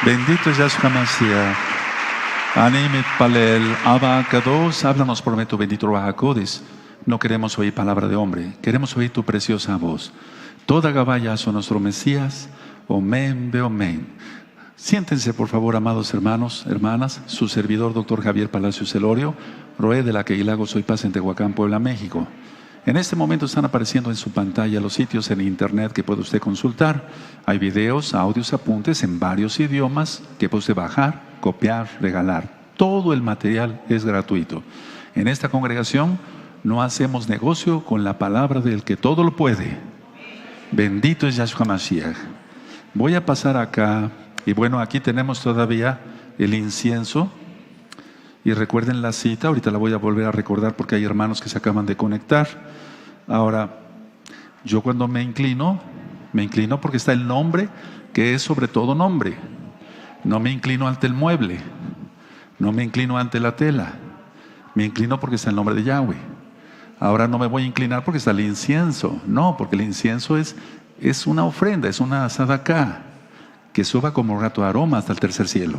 Bendito es Yahshua Mashiach. Animet Palel, Abba Kadosh, háblanos por medio de tu bendito Ruach HaKodesh. No queremos oír palabra de hombre, queremos oír tu preciosa voz. Toda Gabaya son nuestro Mesías. Omen, Beomen. Siéntense, por favor, amados hermanos, hermanas. Su servidor, doctor Javier Palacios Elorio, Roé de la Queilago Soy Paz en Tehuacán, Puebla, México. En este momento están apareciendo en su pantalla los sitios en internet que puede usted consultar. Hay videos, audios, apuntes en varios idiomas que puede usted bajar, copiar, regalar. Todo el material es gratuito. En esta congregación no hacemos negocio con la palabra del que todo lo puede. Bendito es Yahshua Mashiach. Voy a pasar acá, y bueno, aquí tenemos todavía el incienso. Y recuerden la cita, ahorita la voy a volver a recordar porque hay hermanos que se acaban de conectar. Ahora, yo cuando me inclino porque está el nombre que es sobre todo nombre. No me inclino ante el mueble, no me inclino ante la tela, me inclino porque está el nombre de Yahweh. Ahora no me voy a inclinar porque está el incienso, no, porque el incienso es una ofrenda, es una sadaká que suba como rato de aroma hasta el tercer cielo.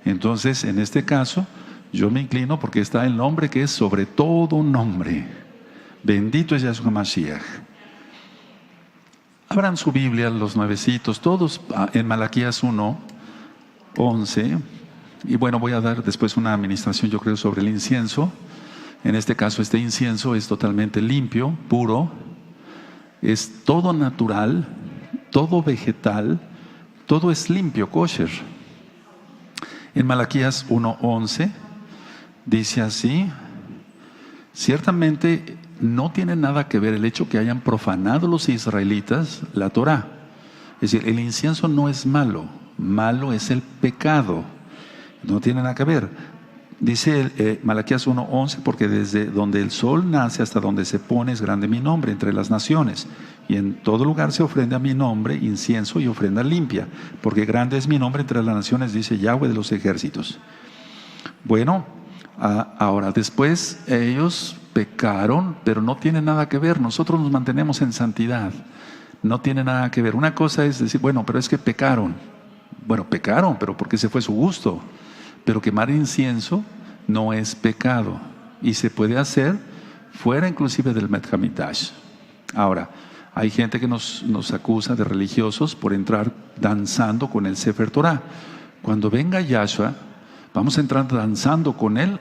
Entonces, en este caso, yo me inclino porque está el nombre que es sobre todo nombre. Bendito es Yahshua Mashiach. Abran su Biblia, los nuevecitos, todos en Malaquías 1:11. Y bueno, voy a dar después una administración, yo creo, sobre el incienso. En este caso, este incienso es totalmente limpio, puro. Es todo natural, todo vegetal, todo es limpio, kosher. En Malaquías 1:11 dice así: ciertamente no tiene nada que ver el hecho que hayan profanado los israelitas la Torá. Es decir, el incienso no es malo, malo es el pecado. No tiene nada que ver. Dice Malaquías 1:11, porque desde donde el sol nace hasta donde se pone es grande mi nombre entre las naciones. Y en todo lugar se ofrenda a mi nombre incienso y ofrenda limpia, porque grande es mi nombre entre las naciones, dice Yahweh de los ejércitos. Bueno, ahora después ellos pecaron, pero no tiene nada que ver. Nosotros nos mantenemos en santidad. No tiene nada que ver. Una cosa es decir, bueno, pero es que pecaron. Bueno, pecaron, pero porque ese fue su gusto. Pero quemar incienso no es pecado y se puede hacer fuera inclusive del Bet Hamikdash. Ahora, hay gente que nos acusa de religiosos por entrar danzando con el Sefer Torah. Cuando venga Yahshua, vamos a entrar danzando con él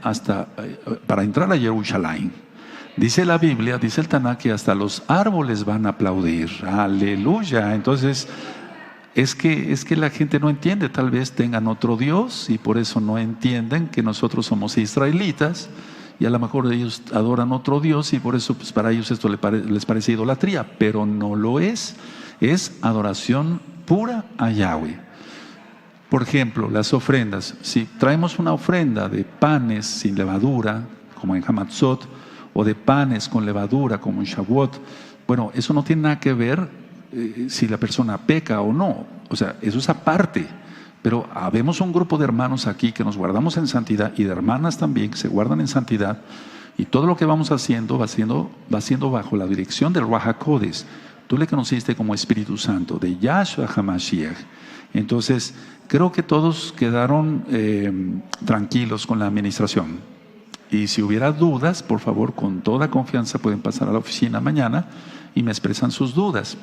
para entrar a Jerusalén. Dice la Biblia, dice el Tanakh, que hasta los árboles van a aplaudir. Aleluya. Entonces, es que la gente no entiende, tal vez tengan otro Dios y por eso no entienden que nosotros somos israelitas y a lo mejor ellos adoran otro Dios y por eso pues, para ellos esto les parece idolatría, pero no lo es adoración pura a Yahweh. Por ejemplo, las ofrendas, si traemos una ofrenda de panes sin levadura, como en Hamatzot, o de panes con levadura, como en Shavuot, bueno, eso no tiene nada que ver si la persona peca o no, o sea, eso es aparte. Pero habemos un grupo de hermanos aquí que nos guardamos en santidad y de hermanas también que se guardan en santidad, y todo lo que vamos haciendo va siendo bajo la dirección del Ruach HaKodesh. Tú le conociste como Espíritu Santo, de Yahshua HaMashiach. Entonces, creo que todos quedaron tranquilos con la administración. Y si hubiera dudas, por favor, con toda confianza pueden pasar a la oficina mañana y me expresan sus dudas.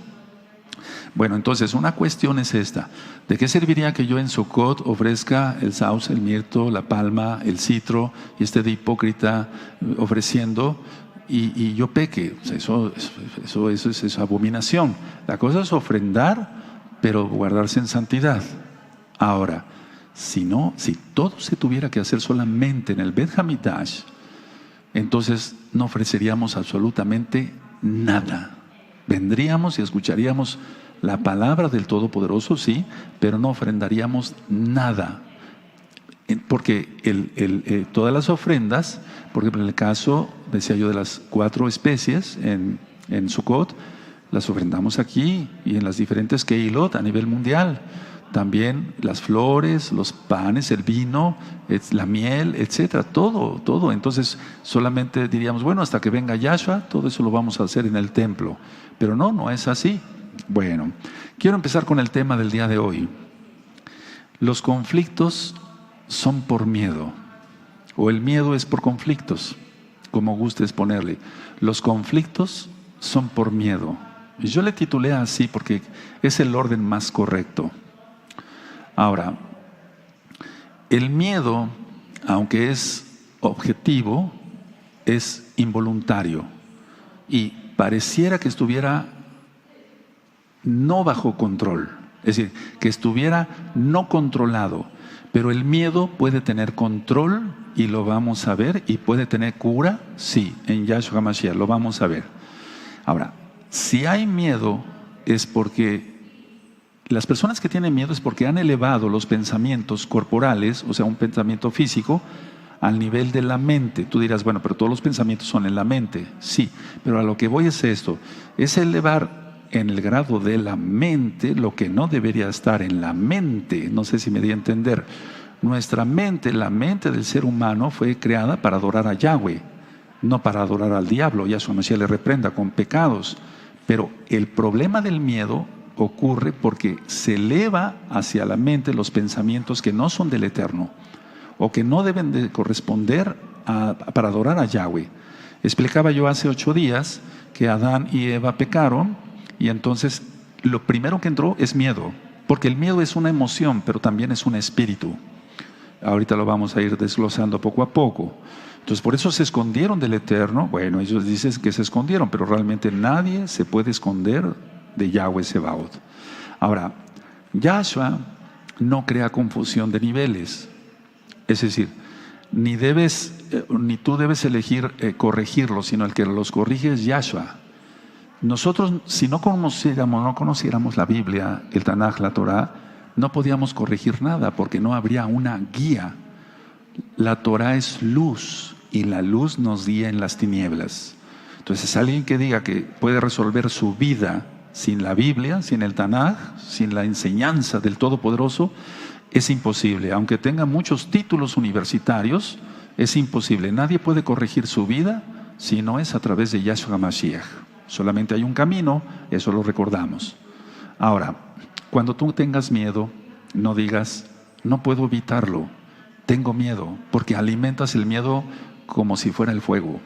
Bueno, entonces una cuestión es esta: ¿de qué serviría que yo en Sukkot ofrezca el sauce, el mirto, la palma, el citro y esté de hipócrita ofreciendo y yo peque? O sea, eso es abominación. La cosa es ofrendar, pero guardarse en santidad. Ahora, si todo se tuviera que hacer solamente en el Bet Hamikdash, entonces no ofreceríamos absolutamente nada. Vendríamos y escucharíamos la palabra del Todopoderoso, sí, pero no ofrendaríamos nada. Porque todas las ofrendas, por ejemplo, en el caso, decía yo, de las 4 especies en Sukkot, las ofrendamos aquí y en las diferentes Keilot a nivel mundial. También las flores, los panes, el vino, la miel, etcétera, todo. Entonces solamente diríamos, bueno, hasta que venga Yahshua, todo eso lo vamos a hacer en el templo. Pero no es así. Bueno, quiero empezar con el tema del día de hoy. Los conflictos son por miedo, o el miedo es por conflictos, como gustes ponerle. Los conflictos son por miedo. Y yo le titulé así porque es el orden más correcto. Ahora, el miedo, aunque es objetivo, es involuntario y pareciera que estuviera no bajo control, es decir, que estuviera no controlado, pero el miedo puede tener control y lo vamos a ver, y puede tener cura, sí, en Yahshua HaMashiach, lo vamos a ver. Ahora, si hay miedo es porque las personas que tienen miedo es porque han elevado los pensamientos corporales, o sea, un pensamiento físico, al nivel de la mente. Tú dirás, bueno, pero todos los pensamientos son en la mente. Sí, pero a lo que voy es esto, es elevar en el grado de la mente lo que no debería estar en la mente. No sé si me di a entender. Nuestra mente, la mente del ser humano fue creada para adorar a Yahweh, no para adorar al diablo. Yahshua Mashiach le reprenda con pecados. Pero el problema del miedo ocurre porque se eleva hacia la mente los pensamientos que no son del Eterno o que no deben de corresponder para adorar a Yahweh. Explicaba yo hace 8 días que Adán y Eva pecaron y entonces lo primero que entró es miedo, porque el miedo es una emoción, pero también es un espíritu. Ahorita lo vamos a ir desglosando poco a poco. Entonces por eso se escondieron del Eterno. Bueno, ellos dicen que se escondieron, pero realmente nadie se puede esconder de Yahweh Sebaot. Ahora, Yahshua no crea confusión de niveles. Es decir, ni tú debes elegir corregirlos, sino el que los corrige es Yahshua. Nosotros, si no conociéramos la Biblia, el Tanaj, la Torah, no podíamos corregir nada porque no habría una guía. La Torah es luz y la luz nos guía en las tinieblas. Entonces, alguien que diga que puede resolver su vida sin la Biblia, sin el Tanaj, sin la enseñanza del Todopoderoso, es imposible. Aunque tenga muchos títulos universitarios, es imposible. Nadie puede corregir su vida si no es a través de Yahshua HaMashiach. Solamente hay un camino, eso lo recordamos. Ahora, cuando tú tengas miedo, no digas, no puedo evitarlo, tengo miedo, porque alimentas el miedo como si fuera el fuego.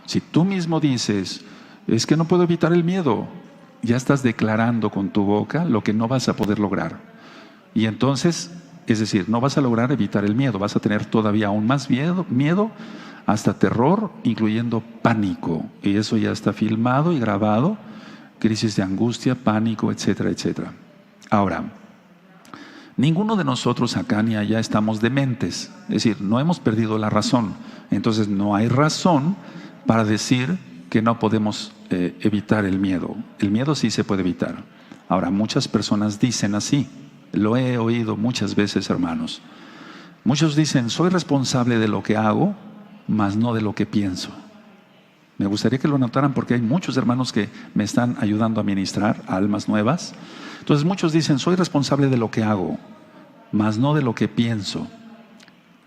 Si tú mismo dices, es que no puedo evitar el miedo, ya estás declarando con tu boca lo que no vas a poder lograr. Y entonces, es decir, no vas a lograr evitar el miedo, vas a tener todavía aún más miedo, hasta terror, incluyendo pánico. Y eso ya está filmado y grabado, crisis de angustia, pánico, etcétera, etcétera. Ahora, ninguno de nosotros acá ni allá estamos dementes, es decir, no hemos perdido la razón. Entonces no hay razón para decir que no podemos evitar el miedo. El miedo sí se puede evitar. Ahora, muchas personas dicen así, lo he oído muchas veces, hermanos. Muchos dicen, soy responsable de lo que hago, mas no de lo que pienso. Me gustaría que lo notaran porque hay muchos hermanos que me están ayudando a ministrar a almas nuevas. Entonces muchos dicen, soy responsable de lo que hago, mas no de lo que pienso.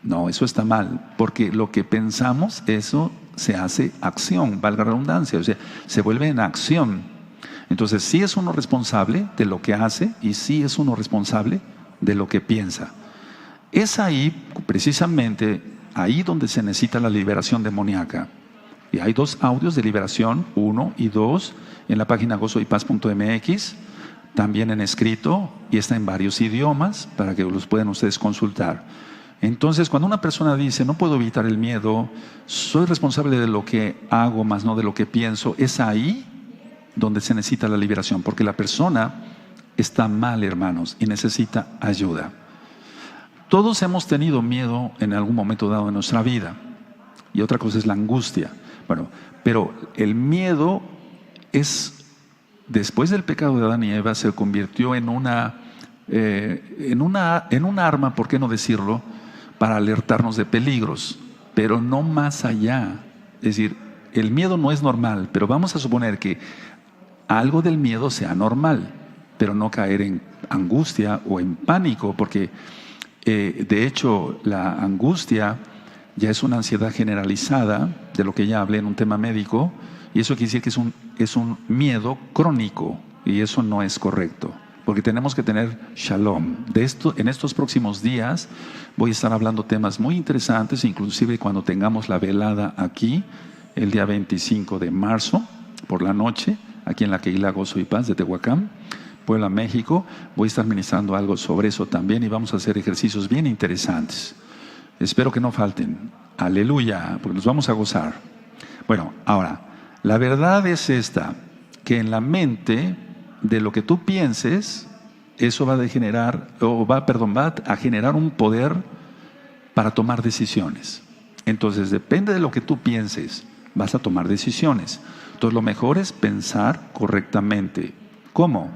No, eso está mal, porque lo que pensamos, eso se hace acción, valga la redundancia, o sea, se vuelve en acción. Entonces sí es uno responsable de lo que hace y sí es uno responsable de lo que piensa. Es ahí, precisamente, ahí donde se necesita la liberación demoníaca. Y hay 2 audios de liberación, 1 y 2, en la página gozoypaz.mx, también en escrito, y está en varios idiomas para que los puedan ustedes consultar. Entonces, cuando una persona dice, no puedo evitar el miedo, soy responsable de lo que hago, más no de lo que pienso, es ahí donde se necesita la liberación, porque la persona está mal, hermanos, y necesita ayuda. Todos hemos tenido miedo en algún momento dado de nuestra vida, y otra cosa es la angustia. Bueno, pero el miedo es, después del pecado de Adán y Eva, se convirtió en un arma, ¿por qué no decirlo?, para alertarnos de peligros, pero no más allá. Es decir, el miedo no es normal, pero vamos a suponer que algo del miedo sea normal, pero no caer en angustia o en pánico, porque de hecho la angustia ya es una ansiedad generalizada, de lo que ya hablé en un tema médico, y eso quiere decir que es un miedo crónico, y eso no es correcto. porque tenemos que tener shalom. De esto, en estos próximos días voy a estar hablando temas muy interesantes, inclusive cuando tengamos la velada aquí, el día 25 de marzo, por la noche, aquí en la Keilah Gozo y Paz de Tehuacán, Puebla, México. Voy a estar ministrando algo sobre eso también y vamos a hacer ejercicios bien interesantes. Espero que no falten. Aleluya, porque nos vamos a gozar. Bueno, ahora, la verdad es esta, que en la mente de lo que tú pienses, eso va a generar un poder para tomar decisiones. Entonces, depende de lo que tú pienses, vas a tomar decisiones. Entonces, lo mejor es pensar correctamente. ¿Cómo?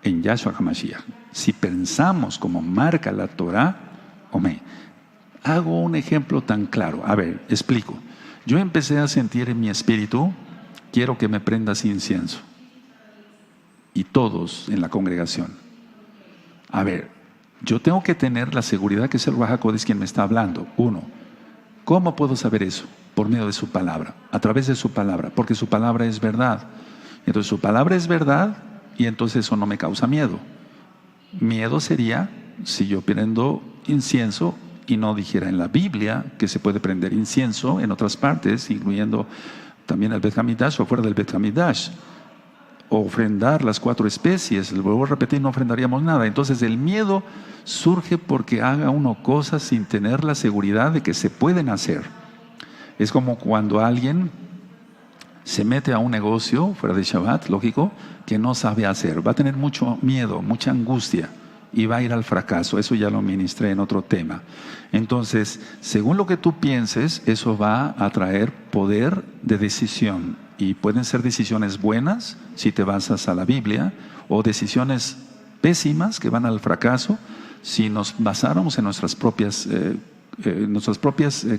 En Yahshua HaMashiach. Si pensamos como marca la Torah, hago un ejemplo tan claro. A ver, explico. Yo empecé a sentir en mi espíritu, quiero que me prendas incienso. Y todos en la congregación. A ver, yo tengo que tener la seguridad que es el Ruach HaKodesh quien me está hablando. Uno, ¿cómo puedo saber eso? Por medio de su palabra, a través de su palabra, porque su palabra es verdad. Entonces su palabra es verdad y entonces eso no me causa miedo. Miedo sería si yo prendo incienso y no dijera en la Biblia que se puede prender incienso en otras partes, incluyendo también el Bet Hamidash o fuera del Bet Hamidash. O ofrendar las 4 especies, lo vuelvo a repetir, no ofrendaríamos nada. Entonces el miedo surge porque haga uno cosas sin tener la seguridad de que se pueden hacer. Es como cuando alguien se mete a un negocio fuera de Shabbat, lógico, que no sabe hacer. Va a tener mucho miedo, mucha angustia y va a ir al fracaso. Eso ya lo ministré en otro tema. Entonces, según lo que tú pienses, eso va a traer poder de decisión. Y pueden ser decisiones buenas si te basas a la Biblia, o decisiones pésimas que van al fracaso si nos basáramos en nuestras propias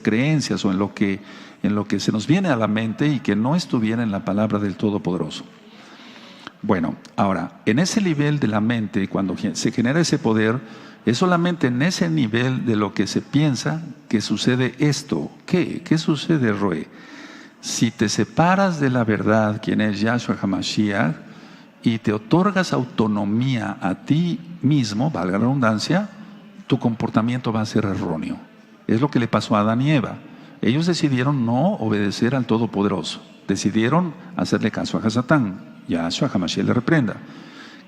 creencias o en lo que se nos viene a la mente y que no estuviera en la palabra del Todopoderoso. Bueno, ahora, en ese nivel de la mente, cuando se genera ese poder, es solamente en ese nivel de lo que se piensa que sucede esto. ¿Qué sucede, Roe? Si te separas de la verdad, quien es Yahshua HaMashiach, y te otorgas autonomía a ti mismo, valga la redundancia, tu comportamiento va a ser erróneo. Es lo que le pasó a Adán y Eva. Ellos decidieron no obedecer al Todopoderoso. Decidieron hacerle caso a Hasatán. Yahshua HaMashiach le reprenda.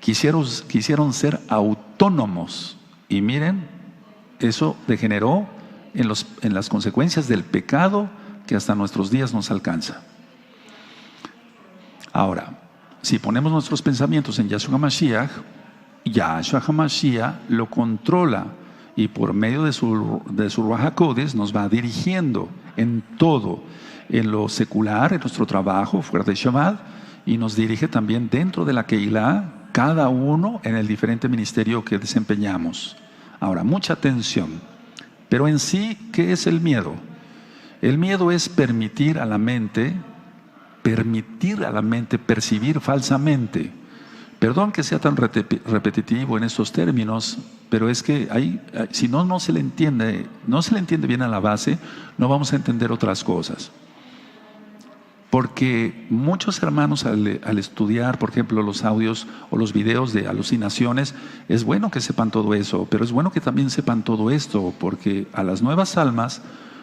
Quisieron ser autónomos. Y miren, eso degeneró en las consecuencias del pecado que hasta nuestros días nos alcanza. Ahora, si ponemos nuestros pensamientos en Yahshua HaMashiach, Yahshua HaMashiach lo controla y por medio de su Ruach HaKodesh nos va dirigiendo en todo, en lo secular, en nuestro trabajo fuera de Shabbat, y nos dirige también dentro de la Keilah, cada uno en el diferente ministerio que desempeñamos. Ahora, mucha atención. Pero en sí, ¿qué es el miedo? El miedo es permitir a la mente percibir falsamente. Perdón que sea tan repetitivo en estos términos, pero es que si no se le entiende bien a la base, no vamos a entender otras cosas. Porque muchos hermanos al estudiar, por ejemplo, los audios o los videos de alucinaciones, es bueno que sepan todo eso, pero es bueno que también sepan todo esto, porque a las nuevas almas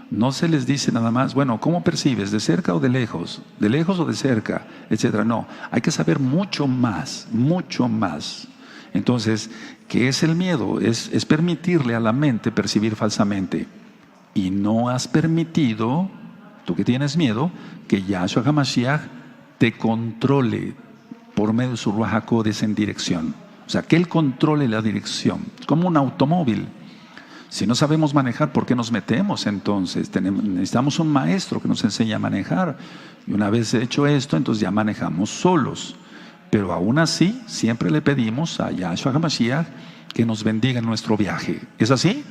no se les dice nada más, bueno, ¿cómo percibes? ¿De cerca o de lejos? ¿De lejos o de cerca? Etcétera. No, hay que saber mucho más, mucho más. Entonces, ¿qué es el miedo? Es permitirle a la mente percibir falsamente. Y no has permitido, tú que tienes miedo, que Yahshua HaMashiach te controle por medio de su Ruach HaKodesh en dirección. O sea, que Él controle la dirección. Es como un automóvil. Si no sabemos manejar, ¿por qué nos metemos entonces? Necesitamos un maestro que nos enseñe a manejar. Y una vez hecho esto, entonces ya manejamos solos. Pero aún así, siempre le pedimos a Yahshua HaMashiach que nos bendiga en nuestro viaje. ¿Es así?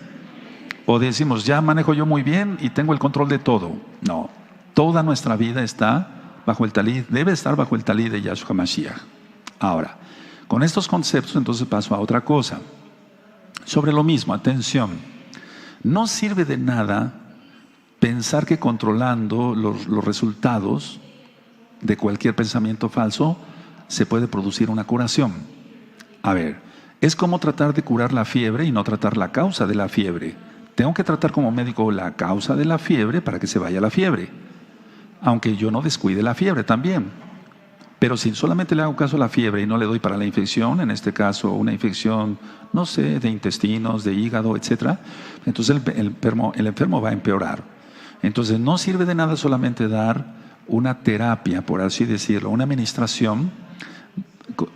O decimos, ya manejo yo muy bien y tengo el control de todo. No, toda nuestra vida está bajo el talid, debe estar bajo el talid de Yahshua HaMashiach. Ahora, con estos conceptos entonces paso a otra cosa. Sobre lo mismo, atención, no sirve de nada pensar que controlando los resultados de cualquier pensamiento falso se puede producir una curación. A ver, Es como tratar de curar la fiebre y no tratar la causa de la fiebre. Tengo que tratar como médico la causa de la fiebre para que se vaya la fiebre, aunque yo no descuide la fiebre también. Pero si solamente le hago caso a la fiebre y no le doy para la infección, en este caso una infección, no sé, de intestinos, de hígado, etcétera, entonces el enfermo va a empeorar. Entonces no sirve de nada solamente dar una terapia, por así decirlo, una administración,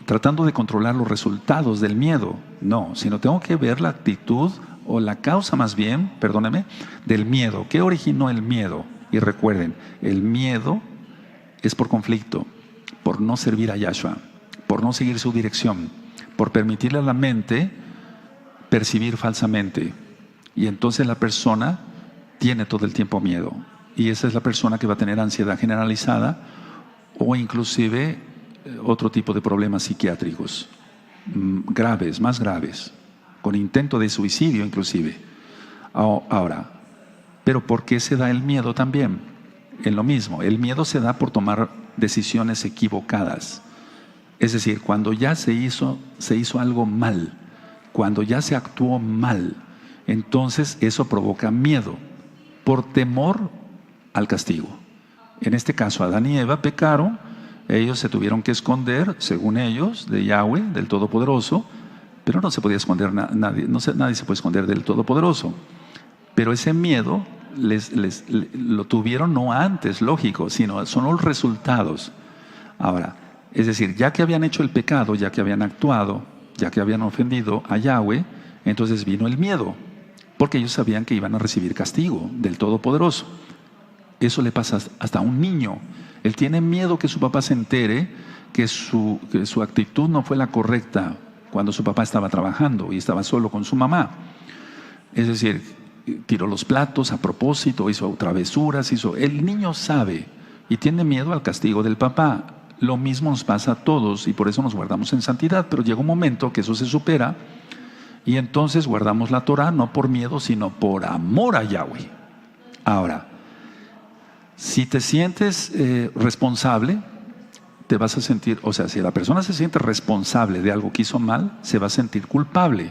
tratando de controlar los resultados del miedo. No, sino tengo que ver la actitud o la causa más bien, perdóneme, del miedo. ¿Qué originó el miedo? Y recuerden, el miedo es por conflicto, por no servir a Yahshua, por no seguir su dirección, por permitirle a la mente percibir falsamente. Y entonces la persona tiene todo el tiempo miedo. Y esa es la persona que va a tener ansiedad generalizada o inclusive otro tipo de problemas psiquiátricos graves, más graves, con intento de suicidio inclusive. Ahora, ¿pero por qué se da el miedo también? En lo mismo, el miedo se da por tomar decisiones equivocadas. Es decir, cuando ya se hizo algo mal, cuando ya se actuó mal, entonces eso provoca miedo, por temor al castigo. En este caso, Adán y Eva pecaron, ellos se tuvieron que esconder, según ellos, de Yahweh, del Todopoderoso, pero no se podía esconder nadie, nadie se puede esconder del Todopoderoso. Pero ese miedo lo tuvieron no antes, lógico, sino son los resultados. Ahora, es decir, ya que habían hecho el pecado, ya que habían actuado, ya que habían ofendido a Yahweh, entonces vino el miedo, porque ellos sabían que iban a recibir castigo del Todopoderoso. Eso le pasa hasta a un niño. Él tiene miedo que su papá se entere que su actitud no fue la correcta cuando su papá estaba trabajando y estaba solo con su mamá. Es decir, tiró los platos a propósito, hizo travesuras, el niño sabe y tiene miedo al castigo del papá. Lo mismo nos pasa a todos y por eso nos guardamos en santidad, pero llega un momento que eso se supera y entonces guardamos la Torah no por miedo, sino por amor a Yahweh. Ahora, si te sientes responsable, te vas a sentir, o sea, si la persona se siente responsable de algo que hizo mal, se va a sentir culpable.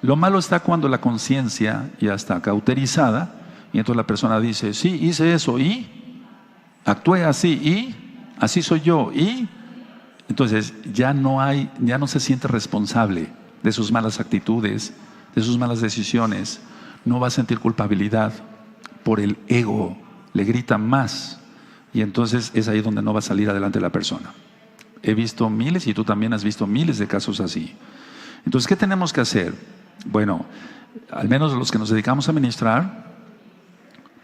Lo malo está cuando la conciencia ya está cauterizada y entonces la persona dice, sí, hice eso y actué así y así soy yo y entonces ya no se siente responsable de sus malas actitudes, de sus malas decisiones, no va a sentir culpabilidad por el ego, le grita más y entonces es ahí donde no va a salir adelante la persona. He visto miles y tú también has visto miles de casos así. Entonces, ¿qué tenemos que hacer? Bueno, al menos los que nos dedicamos a ministrar,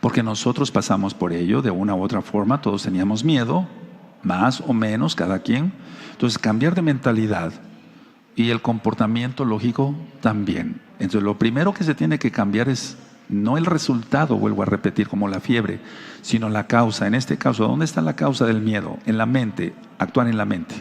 porque nosotros pasamos por ello de una u otra forma, todos teníamos miedo, más o menos, cada quien. Entonces, cambiar de mentalidad y el comportamiento lógico también. Entonces, lo primero que se tiene que cambiar es no el resultado, vuelvo a repetir, como la fiebre, sino la causa. En este caso, ¿dónde está la causa del miedo? En la mente, actuar en la mente.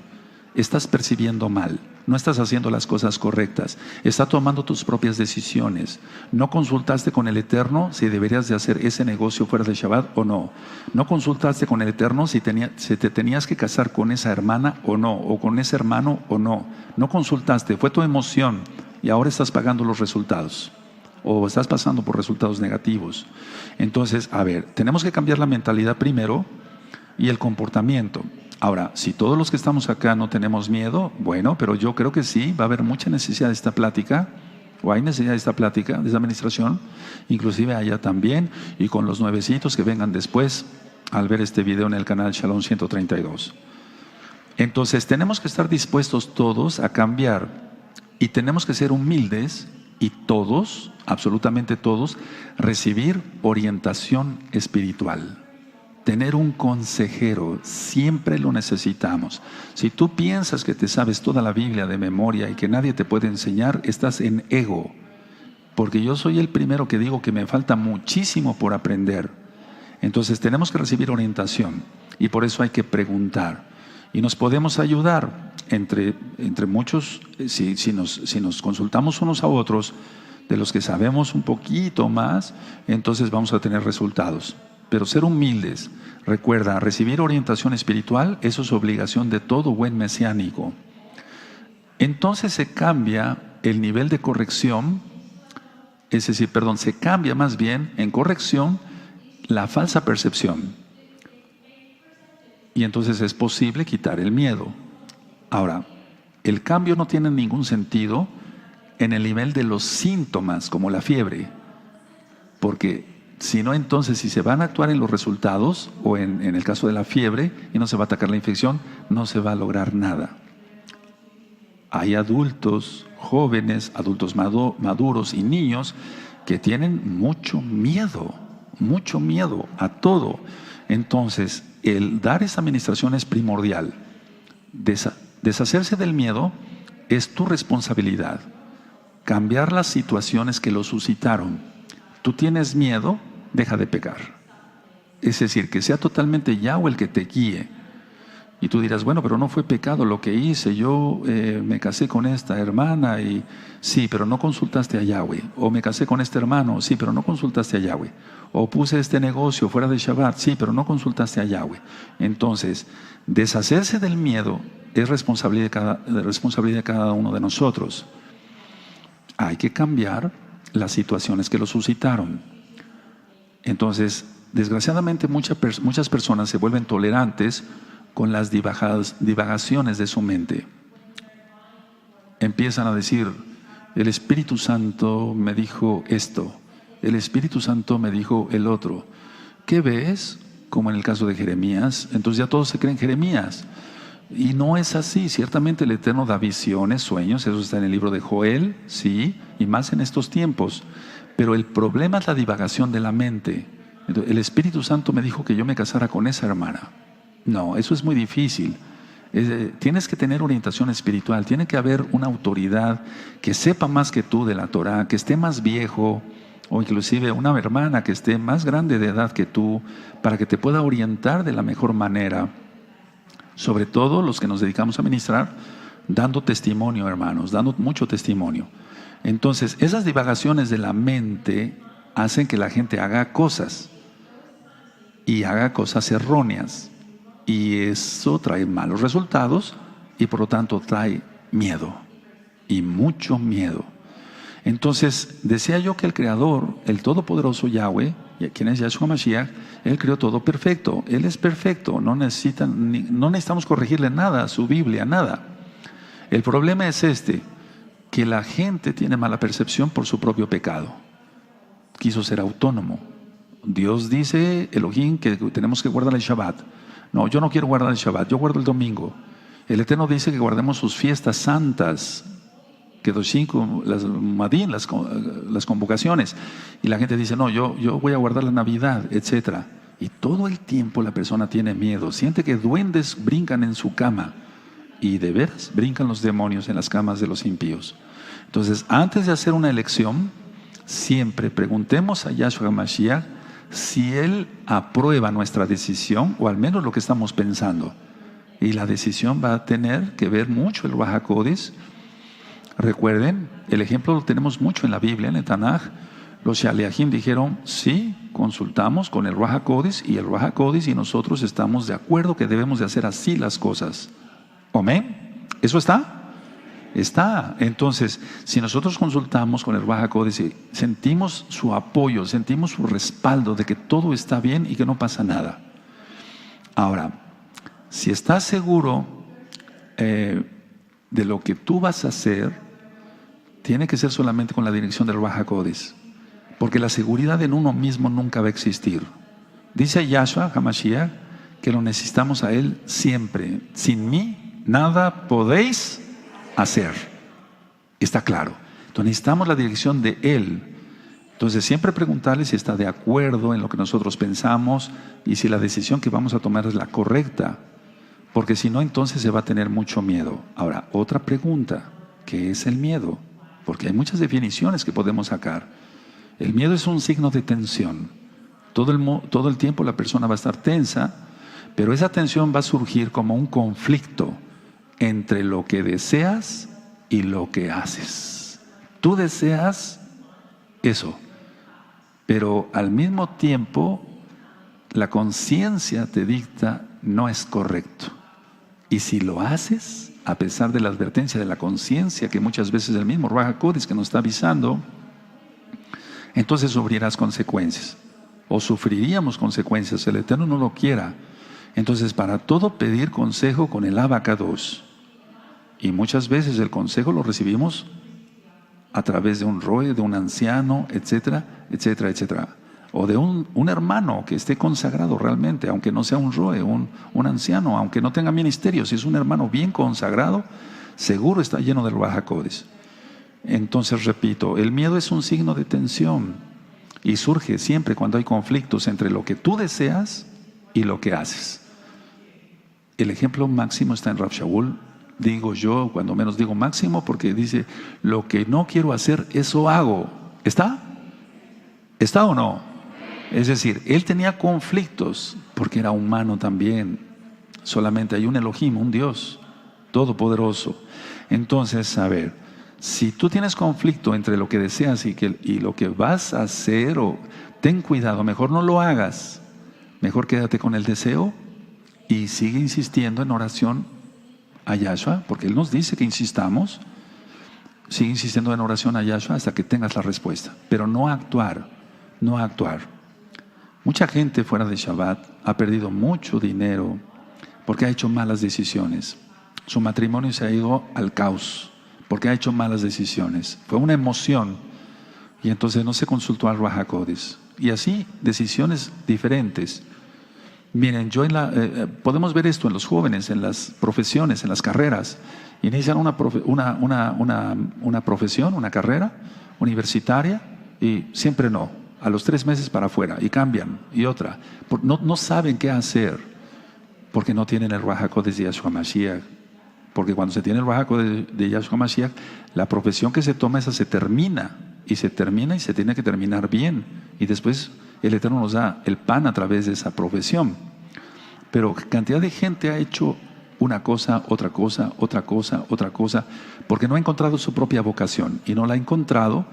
Estás percibiendo mal, no estás haciendo las cosas correctas, estás tomando tus propias decisiones, no consultaste con el Eterno si deberías de hacer ese negocio fuera de Shabbat o no, no consultaste con el Eterno si te tenías que casar con esa hermana o no, o con ese hermano o no, no consultaste, fue tu emoción y ahora estás pagando los resultados o estás pasando por resultados negativos. Entonces, a ver, tenemos que cambiar la mentalidad primero y el comportamiento. Ahora, si todos los que estamos acá no tenemos miedo, bueno, pero yo creo que sí, va a haber mucha necesidad de esta plática, o hay necesidad de esta plática, de esta administración, inclusive allá también, y con los nuevecitos que vengan después al ver este video en el canal Shalom 132. Entonces, tenemos que estar dispuestos todos a cambiar, y tenemos que ser humildes, y todos, absolutamente todos, recibir orientación espiritual. Tener un consejero, siempre lo necesitamos. Si tú piensas que te sabes toda la Biblia de memoria y que nadie te puede enseñar, estás en ego. Porque yo soy el primero que digo que me falta muchísimo por aprender. Entonces tenemos que recibir orientación y por eso hay que preguntar. Y nos podemos ayudar entre muchos, si nos consultamos unos a otros, de los que sabemos un poquito más, entonces vamos a tener resultados. Pero ser humildes, recuerda, recibir orientación espiritual, eso es obligación de todo buen mesiánico. entonces se cambia el nivel de corrección, es decir, perdón, se cambia más bien en corrección la falsa percepción. Y entonces es posible quitar el miedo. Ahora, el cambio no tiene ningún sentido en el nivel de los síntomas, como la fiebre, porque si no, entonces si se van a actuar en los resultados, o en el caso de la fiebre, y no se va a atacar la infección, no se va a lograr nada. Hay adultos, jóvenes, adultos maduros y niños que tienen mucho miedo a todo. Entonces, el dar esa administración es primordial. Deshacerse del miedo es tu responsabilidad. Cambiar las situaciones que lo suscitaron. Tú tienes miedo, deja de pecar. Es decir, que sea totalmente Yahweh el que te guíe. Y tú dirás, bueno, pero no fue pecado lo que hice. Yo me casé con esta hermana y sí, pero no consultaste a Yahweh. O me casé con este hermano, sí, pero no consultaste a Yahweh. O puse este negocio fuera de Shabbat, sí, pero no consultaste a Yahweh. Entonces, deshacerse del miedo es responsabilidad de cada uno de nosotros. Hay que cambiar las situaciones que lo suscitaron. Entonces, desgraciadamente muchas personas se vuelven tolerantes con las divagaciones de su mente. Empiezan a decir, el Espíritu Santo me dijo esto, el Espíritu Santo me dijo el otro. ¿Qué ves? Como en el caso de Jeremías, entonces ya todos se creen Jeremías. Y no es así, ciertamente el Eterno da visiones, sueños, eso está en el libro de Joel, sí, y más en estos tiempos. Pero el problema es la divagación de la mente. Entonces, el Espíritu Santo me dijo que yo me casara con esa hermana. No, eso es muy difícil. Tienes que tener orientación espiritual, tiene que haber una autoridad que sepa más que tú de la Torah, que esté más viejo, o inclusive una hermana que esté más grande de edad que tú, para que te pueda orientar de la mejor manera. Sobre todo los que nos dedicamos a ministrar, dando testimonio, hermanos, dando mucho testimonio. Entonces, esas divagaciones de la mente hacen que la gente haga cosas, y haga cosas erróneas. Y eso trae malos resultados y por lo tanto trae miedo y mucho miedo. Entonces decía yo que el Creador, el Todopoderoso Yahweh, quien es Yahshua Mashiach, Él creó todo perfecto. Él es perfecto, no necesitamos corregirle nada a su Biblia, nada. El problema es que la gente tiene mala percepción por su propio pecado. Quiso ser autónomo. Dios dice, Elohim, que tenemos que guardar el Shabbat. No, yo no quiero guardar el Shabbat, yo guardo el domingo. El Eterno dice que guardemos sus fiestas santas, que las Madín, las convocaciones. Y la gente dice, no, yo voy a guardar la Navidad, etc. Y todo el tiempo la persona tiene miedo, siente que duendes brincan en su cama. Y de veras brincan los demonios en las camas de los impíos. Entonces, antes de hacer una elección, siempre preguntemos a Yahshua Mashiach si Él aprueba nuestra decisión, o al menos lo que estamos pensando. Y la decisión va a tener que ver mucho el Ruach HaKodesh. Recuerden, el ejemplo lo tenemos mucho en la Biblia, en el Tanaj. Los Shaliachim dijeron, sí, consultamos con el Ruach HaKodesh, y el Ruach HaKodesh y nosotros estamos de acuerdo que debemos de hacer así las cosas. ¿Amén? ¿Eso está? Está. Entonces, si nosotros consultamos con el Ruach HaKodesh, sentimos su apoyo, sentimos su respaldo de que todo está bien y que no pasa nada. Ahora, si estás seguro de lo que tú vas a hacer, tiene que ser solamente con la dirección del Ruach HaKodesh, porque la seguridad en uno mismo nunca va a existir. Dice Yahshua HaMashiach que lo necesitamos a Él siempre. Sin mí, nada podéis hacer. Está claro. Entonces necesitamos la dirección de Él. Entonces siempre preguntarle si está de acuerdo en lo que nosotros pensamos y si la decisión que vamos a tomar es la correcta. Porque si no, entonces se va a tener mucho miedo. Ahora, otra pregunta, ¿qué es el miedo? Porque hay muchas definiciones que podemos sacar. El miedo es un signo de tensión. Todo el tiempo la persona va a estar tensa, pero esa tensión va a surgir como un conflicto entre lo que deseas y lo que haces. Tú deseas eso, pero al mismo tiempo la conciencia te dicta no es correcto. Y si lo haces, a pesar de la advertencia de la conciencia que muchas veces el mismo Ruach HaKodesh que nos está avisando, entonces sufrirás consecuencias, o sufriríamos consecuencias, el Eterno no lo quiera. Entonces, para todo pedir consejo con el Abacados. Y muchas veces el consejo lo recibimos a través de un roe, de un anciano, etcétera, etcétera, etcétera. O de un hermano que esté consagrado realmente, aunque no sea un roe, un anciano, aunque no tenga ministerio. Si es un hermano bien consagrado, seguro está lleno del Ruach HaKodesh. Entonces, repito, el miedo es un signo de tensión y surge siempre cuando hay conflictos entre lo que tú deseas y lo que haces. El ejemplo máximo está en Rav Shaul. Digo yo, cuando menos digo máximo, porque dice, lo que no quiero hacer, eso hago. ¿Está? ¿Está o no? Es decir, él tenía conflictos porque era humano también. Solamente hay un Elohim, un Dios todopoderoso. Entonces, a ver, si tú tienes conflicto entre lo que deseas y lo que vas a hacer, ten cuidado, mejor no lo hagas. Mejor quédate con el deseo y sigue insistiendo en oración a Yahshua, porque Él nos dice que insistamos. Sigue insistiendo en oración a Yahshua hasta que tengas la respuesta, pero no actuar, no actuar. Mucha gente fuera de Shabbat ha perdido mucho dinero porque ha hecho malas decisiones. Su matrimonio se ha ido al caos porque ha hecho malas decisiones. Fue una emoción y entonces no se consultó al Ruach HaKodesh. Y así, decisiones diferentes. Miren, podemos ver esto en los jóvenes, en las profesiones, en las carreras. Inician una profesión, una carrera universitaria y siempre no. A los 3 meses para afuera y cambian y otra. No saben qué hacer porque no tienen el Ruach HaKodesh de Yahshua Mashiach. Porque cuando se tiene el Ruach HaKodesh de Yahshua Mashiach, la profesión que se toma esa se termina y se tiene que terminar bien. Y después el Eterno nos da el pan a través de esa profesión. Pero cantidad de gente ha hecho una cosa, otra cosa, otra cosa, otra cosa, porque no ha encontrado su propia vocación. Y no la ha encontrado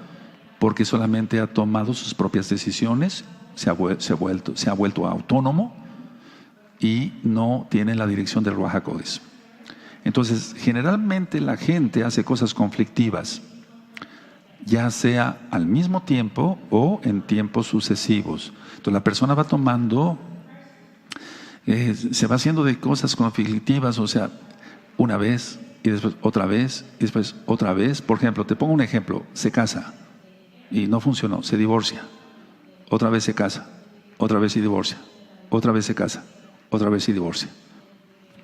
porque solamente ha tomado sus propias decisiones, se ha vuelto autónomo y no tiene la dirección del Ruach HaKodesh. Entonces, generalmente la gente hace cosas conflictivas, ya sea al mismo tiempo o en tiempos sucesivos. Entonces la persona va tomando, se va haciendo de cosas conflictivas, o sea, una vez y después otra vez y después otra vez. Por ejemplo, te pongo un ejemplo, se casa y no funcionó, se divorcia, otra vez se casa, otra vez se divorcia, otra vez se casa, otra vez se divorcia.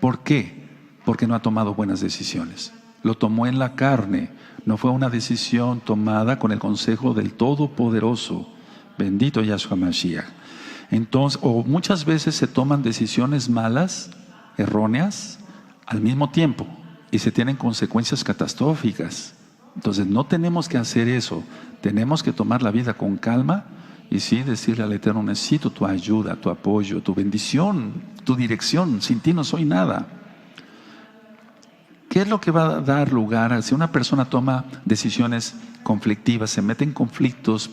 ¿Por qué? Porque no ha tomado buenas decisiones. Lo tomó en la carne, no fue una decisión tomada con el consejo del Todopoderoso, bendito Yahshua Mashiach. Entonces, o muchas veces se toman decisiones malas, erróneas, al mismo tiempo, y se tienen consecuencias catastróficas. Entonces no tenemos que hacer eso, tenemos que tomar la vida con calma y sí decirle al Eterno, necesito tu ayuda, tu apoyo, tu bendición, tu dirección, sin ti no soy nada. ¿Qué es lo que va a dar lugar a si una persona toma decisiones conflictivas, se mete en conflictos,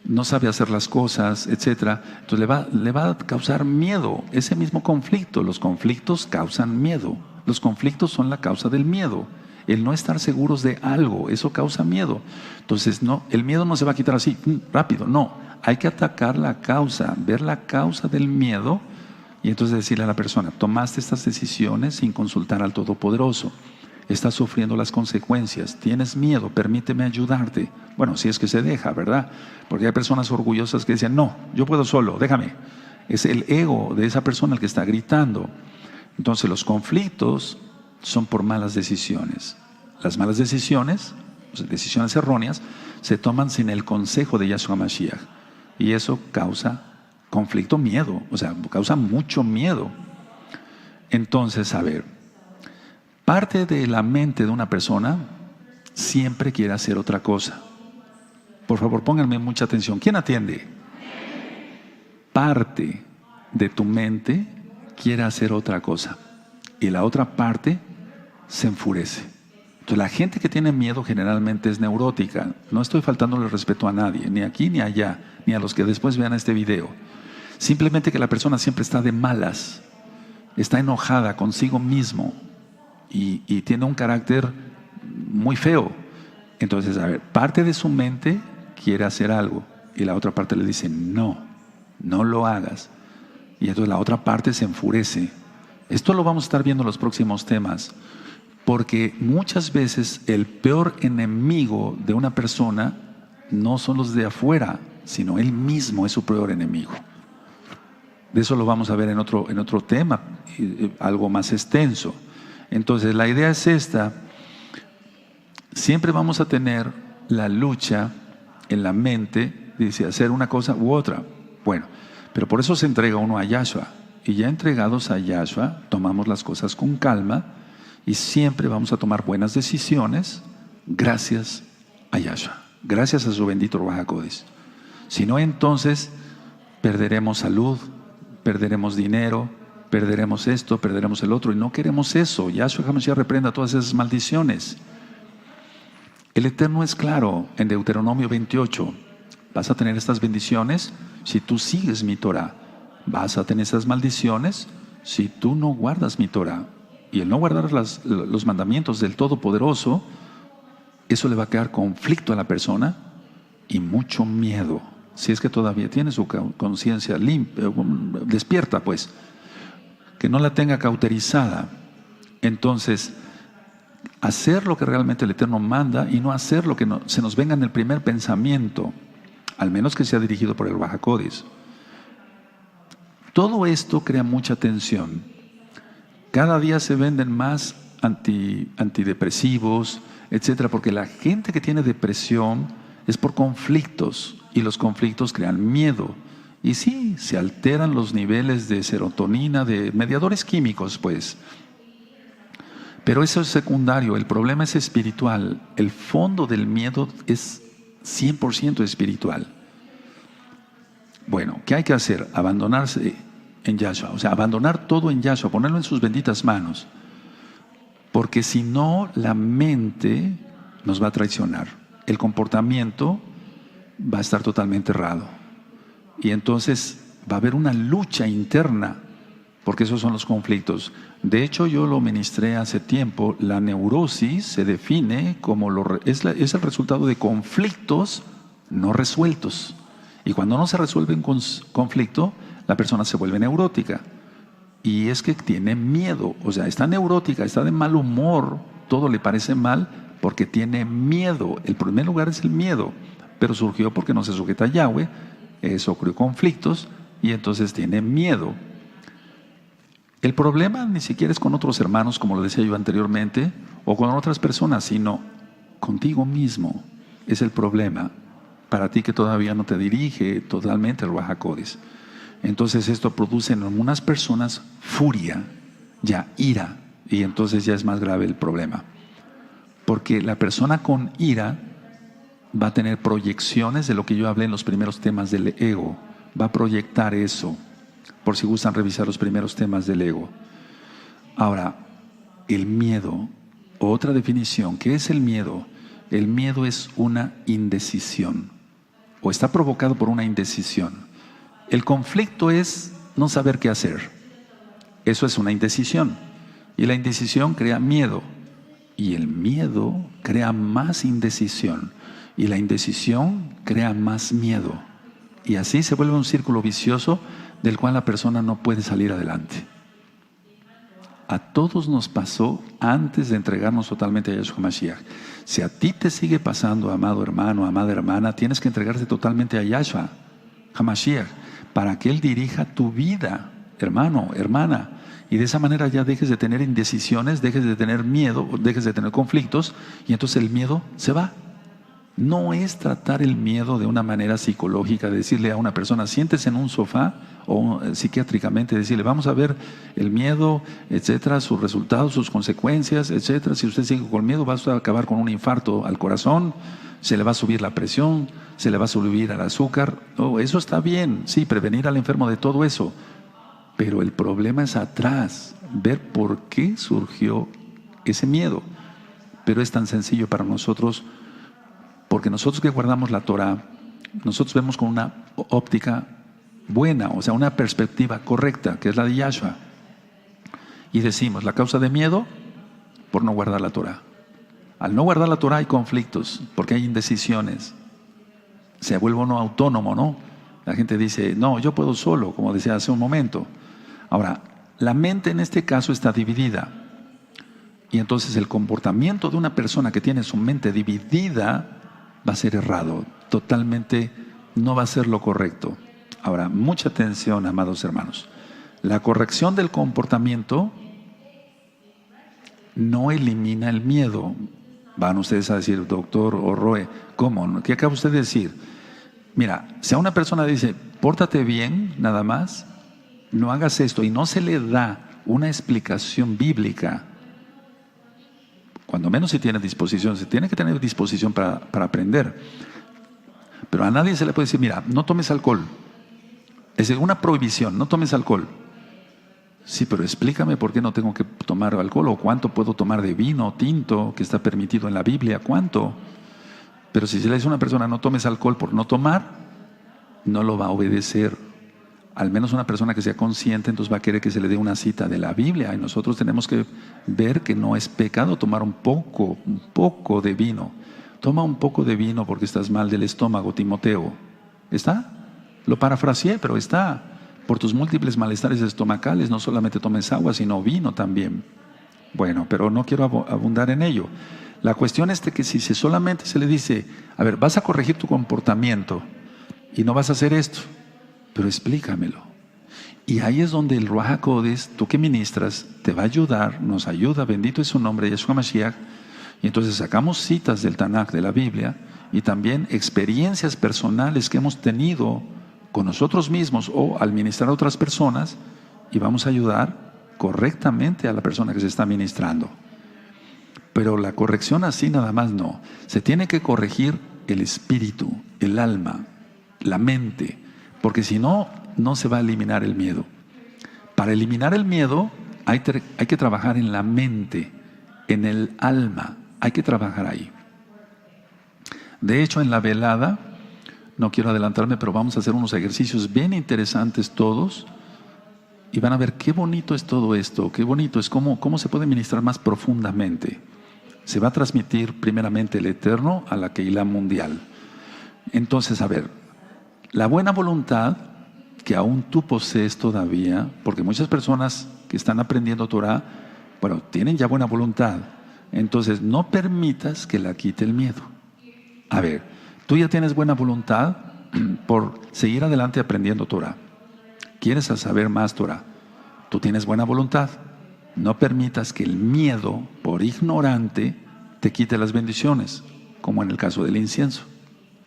no sabe hacer las cosas, etcétera? Entonces le va a causar miedo. Ese mismo conflicto, los conflictos causan miedo. Los conflictos son la causa del miedo. El no estar seguros de algo, eso causa miedo. Entonces, no, el miedo no se va a quitar así, rápido, no. Hay que atacar la causa, ver la causa del miedo y entonces decirle a la persona, tomaste estas decisiones sin consultar al Todopoderoso. Estás sufriendo las consecuencias, tienes miedo, permíteme ayudarte. Bueno, si es que se deja, ¿verdad? Porque hay personas orgullosas que dicen, no, yo puedo solo, déjame. Es el ego de esa persona el que está gritando. Entonces los conflictos son por malas decisiones. Las malas decisiones, decisiones erróneas, se toman sin el consejo de Yahshua Mashiach. Y eso causa conflicto, miedo, o sea, causa mucho miedo. Entonces, a ver, parte de la mente de una persona siempre quiere hacer otra cosa. Por favor, pónganme mucha atención. ¿Quién atiende? Parte de tu mente quiere hacer otra cosa y la otra parte se enfurece. Entonces la gente que tiene miedo generalmente es neurótica. No estoy faltándole respeto a nadie, ni aquí ni allá, ni a los que después vean este video. Simplemente que la persona siempre está de malas, está enojada consigo mismo y tiene un carácter muy feo. Entonces, a ver, parte de su mente quiere hacer algo y la otra parte le dice, no, no lo hagas. Y entonces la otra parte se enfurece. Esto lo vamos a estar viendo en los próximos temas, porque muchas veces el peor enemigo de una persona no son los de afuera, sino él mismo es su peor enemigo. De eso lo vamos a ver en otro tema, algo más extenso. Entonces la idea es esta: siempre vamos a tener la lucha en la mente de si hacer una cosa u otra. Bueno, pero por eso se entrega uno a Yahshua. Y ya entregados a Yahshua, tomamos las cosas con calma y siempre vamos a tomar buenas decisiones gracias a Yahshua, gracias a su bendito Ruach HaKodesh. Si no, entonces perderemos salud, perderemos dinero, perderemos esto, perderemos el otro, y no queremos eso. Yahshua HaMashiach reprenda todas esas maldiciones. El Eterno es claro en Deuteronomio 28: vas a tener estas bendiciones si tú sigues mi Torah. Vas a tener esas maldiciones si tú no guardas mi Torah. Y el no guardar los mandamientos del Todopoderoso, eso le va a crear conflicto a la persona y mucho miedo. Si es que todavía tiene su conciencia limpia, despierta, pues, que no la tenga cauterizada. Entonces, hacer lo que realmente el Eterno manda y no hacer lo que se nos venga en el primer pensamiento, al menos que sea dirigido por el Ruach HaKodesh. Todo esto crea mucha tensión. Cada día se venden más antidepresivos, etcétera, porque la gente que tiene depresión es por conflictos, y los conflictos crean miedo. Y sí, se alteran los niveles de serotonina, de mediadores químicos, pues. Pero eso es secundario, el problema es espiritual. El fondo del miedo es 100% espiritual. Bueno, ¿qué hay que hacer? Abandonarse en Yahshua, o sea, abandonar todo en Yahshua, ponerlo en sus benditas manos. Porque si no, la mente nos va a traicionar. El comportamiento va a estar totalmente errado. Y entonces va a haber una lucha interna, porque esos son los conflictos. De hecho, yo lo ministré hace tiempo. La neurosis se define como es el resultado de conflictos no resueltos. Y cuando no se resuelve un conflicto, la persona se vuelve neurótica. Y es que tiene miedo, o sea, está neurótica, está de mal humor, todo le parece mal porque tiene miedo. El primer lugar es el miedo, pero surgió porque no se sujeta a Yahweh, eso creó conflictos y entonces tiene miedo. El problema ni siquiera es con otros hermanos, como lo decía yo anteriormente, o con otras personas, sino contigo mismo. Es el problema para ti que todavía no te dirige totalmente el Ruach HaKodesh. Entonces esto produce en algunas personas furia, ya ira, y entonces ya es más grave el problema. Porque la persona con ira va a tener proyecciones de lo que yo hablé en los primeros temas del ego. Va a proyectar eso, por si gustan revisar los primeros temas del ego. Ahora, el miedo, otra definición. ¿Qué es el miedo? El miedo es una indecisión, o está provocado por una indecisión. El conflicto es no saber qué hacer. Eso es una indecisión. Y la indecisión crea miedo. Y el miedo crea más indecisión. Y la indecisión crea más miedo. Y así se vuelve un círculo vicioso del cual la persona no puede salir adelante. A todos nos pasó antes de entregarnos totalmente a Yahshua HaMashiach. Si a ti te sigue pasando, amado hermano, amada hermana, tienes que entregarte totalmente a Yahshua HaMashiach para que Él dirija tu vida, hermano, hermana. Y de esa manera ya dejes de tener indecisiones, dejes de tener miedo, dejes de tener conflictos, y entonces el miedo se va. No es tratar el miedo de una manera psicológica, de decirle a una persona, siéntese en un sofá, o psiquiátricamente decirle, vamos a ver el miedo, etcétera, sus resultados, sus consecuencias, etcétera. Si usted sigue con miedo, va a acabar con un infarto al corazón, se le va a subir la presión, se le va a subir el azúcar. Oh, eso está bien, sí, prevenir al enfermo de todo eso. Pero el problema es atrás, ver por qué surgió ese miedo. Pero es tan sencillo para nosotros, porque nosotros que guardamos la Torah, nosotros vemos con una óptica buena, o sea, una perspectiva correcta, que es la de Yahshua. Y decimos, la causa de miedo, por no guardar la Torah. Al no guardar la Torah hay conflictos, porque hay indecisiones. Se vuelve uno autónomo, ¿no? La gente dice, no, yo puedo solo, como decía hace un momento. Ahora, la mente en este caso está dividida. Y entonces el comportamiento de una persona que tiene su mente dividida va a ser errado. Totalmente no va a ser lo correcto. Ahora, mucha atención, amados hermanos. La corrección del comportamiento no elimina el miedo. Van ustedes a decir, doctor Orroe, ¿cómo? ¿Qué acaba usted de decir? Mira, si a una persona dice, pórtate bien, nada más, no hagas esto, y no se le da una explicación bíblica, cuando menos si tiene disposición, se tiene que tener disposición para aprender. Pero a nadie se le puede decir, mira, no tomes alcohol. Es una prohibición, no tomes alcohol. Sí, pero explícame por qué no tengo que tomar alcohol, o cuánto puedo tomar de vino tinto que está permitido en la Biblia, cuánto. Pero si se le dice a una persona no tomes alcohol por no tomar, no lo va a obedecer. Al menos una persona que sea consciente, entonces va a querer que se le dé una cita de la Biblia. Y nosotros tenemos que ver que no es pecado tomar un poco de vino. Toma un poco de vino porque estás mal del estómago, Timoteo. ¿Está? Lo parafraseé, pero está. Por tus múltiples malestares estomacales, no solamente tomes agua, sino vino también. Bueno, pero no quiero abundar en ello. La cuestión es de que si solamente se le dice, a ver, vas a corregir tu comportamiento y no vas a hacer esto, pero explícamelo. Y ahí es donde el Ruach HaKodesh, tú que ministras, te va a ayudar, nos ayuda, bendito es su nombre, Yeshua Mashiach. Y entonces sacamos citas del Tanaj, de la Biblia, y también experiencias personales que hemos tenido con nosotros mismos o al ministrar a otras personas, y vamos a ayudar correctamente a la persona que se está ministrando. Pero la corrección así nada más no. Se tiene que corregir el espíritu, el alma, la mente, porque si no, no se va a eliminar el miedo. Para eliminar el miedo hay que trabajar en la mente, en el alma, hay que trabajar ahí. De hecho, en la velada, no quiero adelantarme, pero vamos a hacer unos ejercicios bien interesantes todos, y van a ver qué bonito es todo esto, qué bonito es cómo se puede ministrar más profundamente. Se va a transmitir primeramente el Eterno a la Keilah mundial. Entonces, a ver, la buena voluntad que aún tú posees todavía, porque muchas personas que están aprendiendo Torah, bueno, tienen ya buena voluntad. Entonces, no permitas que la quite el miedo. A ver, tú ya tienes buena voluntad por seguir adelante aprendiendo Torah. ¿Quieres saber más Torah? Tú tienes buena voluntad. No permitas que el miedo, por ignorante, te quite las bendiciones, como en el caso del incienso.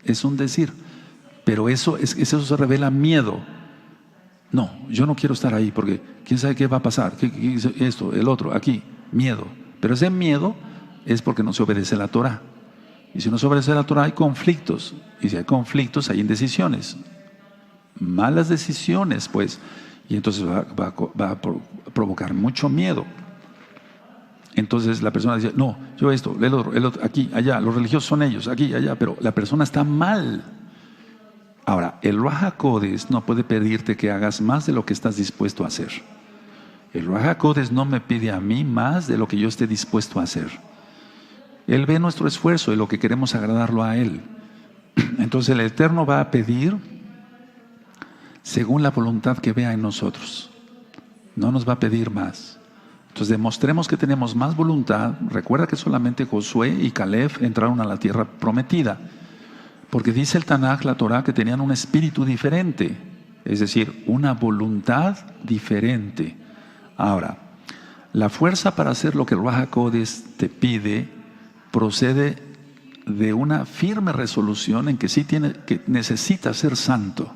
Es un decir, pero eso se revela miedo. No, yo no quiero estar ahí porque quién sabe qué va a pasar, esto, el otro, aquí, miedo. Pero ese miedo es porque no se obedece la Torah. Y si no se obedece la Torah hay conflictos. Y si hay conflictos hay indecisiones. Malas decisiones, pues. Y entonces va a provocar mucho miedo. Entonces la persona dice, no, yo esto, el otro, aquí, allá, los religiosos son ellos, aquí, allá, pero la persona está mal. Ahora, el Ruach HaKodesh no puede pedirte que hagas más de lo que estás dispuesto a hacer. El Ruach HaKodesh no me pide a mí más de lo que yo esté dispuesto a hacer. Él ve nuestro esfuerzo y lo que queremos agradarlo a Él. Entonces el Eterno va a pedir según la voluntad que vea en nosotros. No nos va a pedir más. Entonces demostremos que tenemos más voluntad. Recuerda que solamente Josué y Caleb entraron a la tierra prometida. Porque dice el Tanaj, la Torah, que tenían un espíritu diferente. Es decir, una voluntad diferente. Ahora, la fuerza para hacer lo que el Ruach HaKodesh te pide procede de una firme resolución en que necesitas ser santo.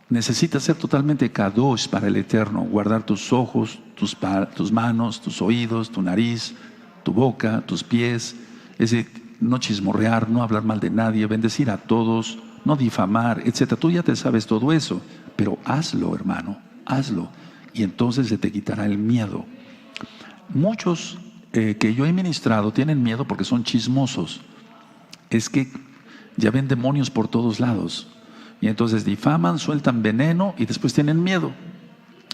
Necesitas ser totalmente kadosh para el Eterno, guardar tus ojos, tus manos, tus oídos, tu nariz, tu boca, tus pies. Es decir, no chismorrear, no hablar mal de nadie, bendecir a todos, no difamar, etc. Tú ya te sabes todo eso, pero hazlo, hermano, hazlo. Y entonces se te quitará el miedo. Muchos que yo he ministrado tienen miedo porque son chismosos. Es que ya ven demonios por todos lados. Y entonces difaman, sueltan veneno y después tienen miedo.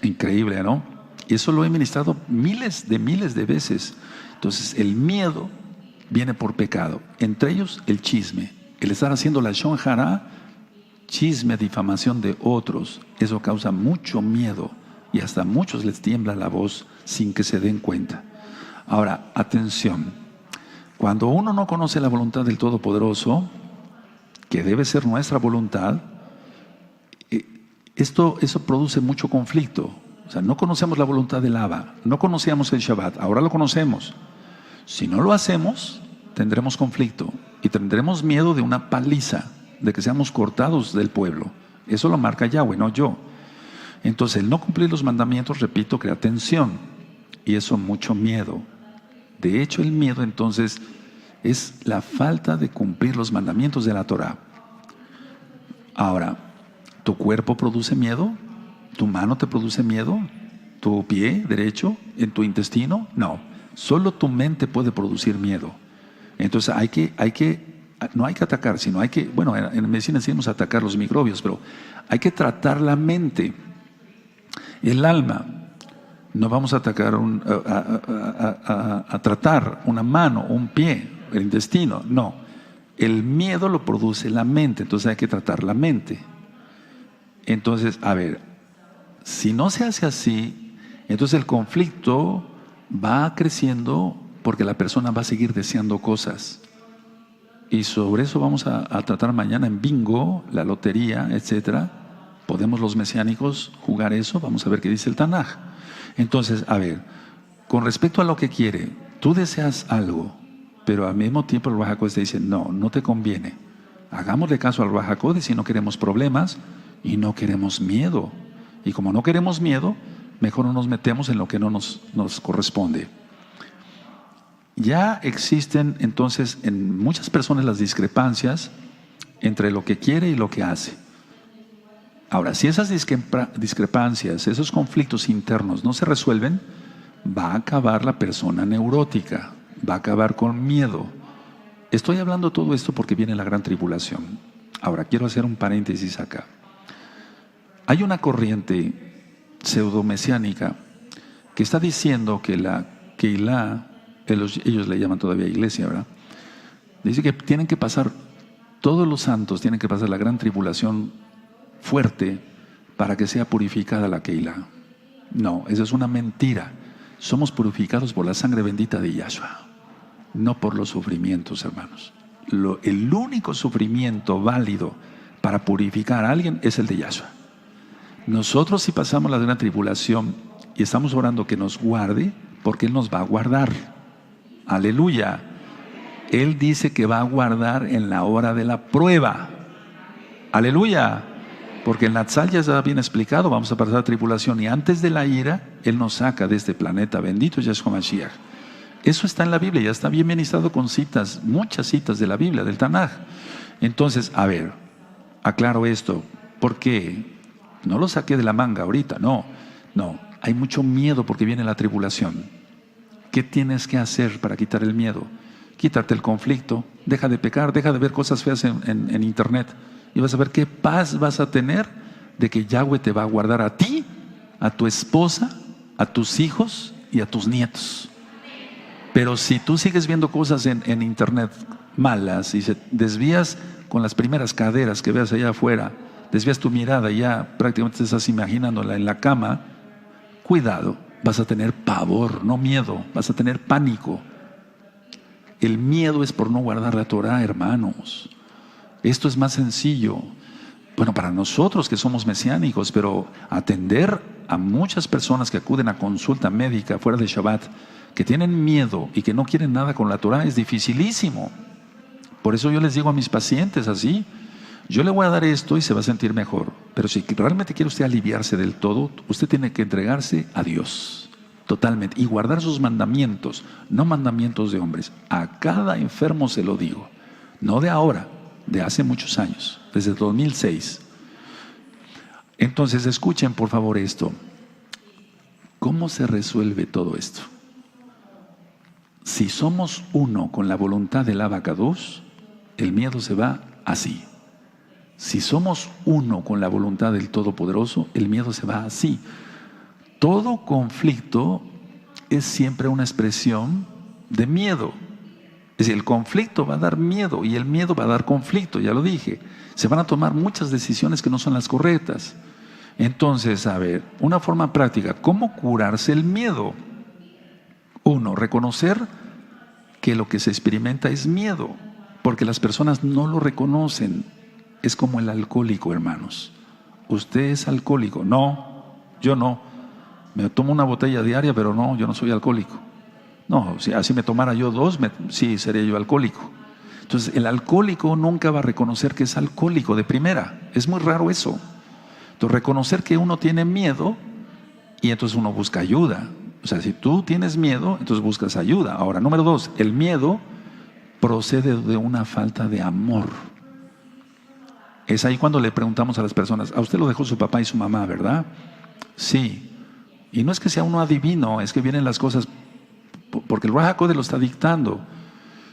Increíble, ¿no? Y eso lo he ministrado miles de veces. Entonces, el miedo viene por pecado. Entre ellos, el chisme. El estar haciendo la shon hara, chisme, difamación de otros. Eso causa mucho miedo. Y hasta a muchos les tiembla la voz sin que se den cuenta. Ahora, atención. Cuando uno no conoce la voluntad del Todopoderoso, que debe ser nuestra voluntad, eso produce mucho conflicto. O sea, no conocemos la voluntad del Abba, no conocíamos el Shabbat, ahora lo conocemos. Si no lo hacemos, tendremos conflicto y tendremos miedo de una paliza, de que seamos cortados del pueblo. Eso lo marca Yahweh, no yo. Entonces, el no cumplir los mandamientos, repito, crea tensión y eso mucho miedo. De hecho, el miedo entonces es la falta de cumplir los mandamientos de la Torah. Ahora, ¿tu cuerpo produce miedo? ¿Tu mano te produce miedo? ¿Tu pie derecho? ¿En tu intestino? No. Solo tu mente puede producir miedo. Entonces no hay que atacar, sino hay que, bueno, en medicina decimos atacar los microbios, pero hay que tratar la mente, el alma. No vamos a atacar a tratar una mano, un pie, el intestino. No. El miedo lo produce la mente, entonces hay que tratar la mente. Entonces, a ver, si no se hace así, entonces el conflicto va creciendo porque la persona va a seguir deseando cosas. Y sobre eso vamos a tratar mañana en bingo, la lotería, etcétera. ¿Podemos los mesiánicos jugar eso? Vamos a ver qué dice el Tanaj. Entonces, a ver, con respecto a lo que quiere, tú deseas algo, pero al mismo tiempo el Ruach HaKodesh te dice, no te conviene. Hagámosle caso al Ruach HaKodesh si no queremos problemas y no queremos miedo. Y como no queremos miedo, mejor no nos metemos en lo que no nos corresponde. Ya existen entonces en muchas personas las discrepancias entre lo que quiere y lo que hace. Ahora, si esas discrepancias, esos conflictos internos no se resuelven, va a acabar la persona neurótica, va a acabar con miedo. Estoy hablando todo esto porque viene la gran tribulación. Ahora, quiero hacer un paréntesis acá. Hay una corriente pseudomesiánica que está diciendo que la Keilah, ellos le llaman todavía iglesia, ¿verdad? Dice que tienen que pasar, todos los santos tienen que pasar la gran tribulación fuerte para que sea purificada la Keilah. No, eso es una mentira. Somos purificados por la sangre bendita de Yahshua, no por los sufrimientos, hermanos. El único sufrimiento válido para purificar a alguien es el de Yahshua. Nosotros si pasamos la gran tribulación y estamos orando que nos guarde, porque Él nos va a guardar. Aleluya. Él dice que va a guardar en la hora de la prueba. Aleluya. Porque en Natsal ya está bien explicado, vamos a pasar la tribulación y antes de la ira, Él nos saca de este planeta. Bendito Yahshua Mashiach. Eso está en la Biblia, ya está bien ministrado con citas, muchas citas de la Biblia, del Tanaj. Entonces, a ver, aclaro esto. ¿Por qué? No lo saqué de la manga ahorita, no. Hay mucho miedo porque viene la tribulación. ¿Qué tienes que hacer para quitar el miedo? Quitarte el conflicto, deja de pecar, deja de ver cosas feas en internet. Y vas a ver qué paz vas a tener de que Yahweh te va a guardar a ti, a tu esposa, a tus hijos y a tus nietos. Pero si tú sigues viendo cosas en internet malas y se desvías con las primeras caderas que veas allá afuera, desvías tu mirada y ya prácticamente te estás imaginándola en la cama, cuidado, vas a tener pavor, no miedo, vas a tener pánico. El miedo es por no guardar la Torah, hermanos. Esto es más sencillo. Bueno, para nosotros que somos mesiánicos, pero atender a muchas personas que acuden a consulta médica fuera de Shabbat, que tienen miedo y que no quieren nada con la Torah, es dificilísimo. Por eso yo les digo a mis pacientes así, yo le voy a dar esto y se va a sentir mejor. Pero si realmente quiere usted aliviarse del todo, usted tiene que entregarse a Dios totalmente y guardar sus mandamientos, no mandamientos de hombres. A cada enfermo se lo digo, no de ahora, de hace muchos años, desde el 2006. Entonces escuchen por favor esto. ¿Cómo se resuelve todo esto? Si somos uno con la voluntad del Abacados, el miedo se va así. Si somos uno con la voluntad del Todopoderoso, el miedo se va así. todo conflicto es siempre una expresión de miedo. Es decir, el conflicto va a dar miedo y el miedo va a dar conflicto, ya lo dije. Se van a tomar muchas decisiones que no son las correctas. Entonces, a ver, una forma práctica, ¿cómo curarse el miedo? Uno, reconocer que lo que se experimenta es miedo, porque las personas no lo reconocen. Es como el alcohólico, hermanos. ¿Usted es alcohólico? No, yo no. Me tomo una botella diaria, pero no, yo no soy alcohólico. No, si así me tomara yo dos, sí, sería yo alcohólico. Entonces, el alcohólico nunca va a reconocer que es alcohólico de primera. Es muy raro eso. Entonces, reconocer que uno tiene miedo y entonces uno busca ayuda. O sea, si tú tienes miedo, entonces buscas ayuda. Ahora, número 2, el miedo procede de una falta de amor. Es ahí cuando le preguntamos a las personas, a usted lo dejó su papá y su mamá, ¿verdad? Sí. Y no es que sea uno adivino, es que vienen las cosas porque el Ruach HaKodesh lo está dictando.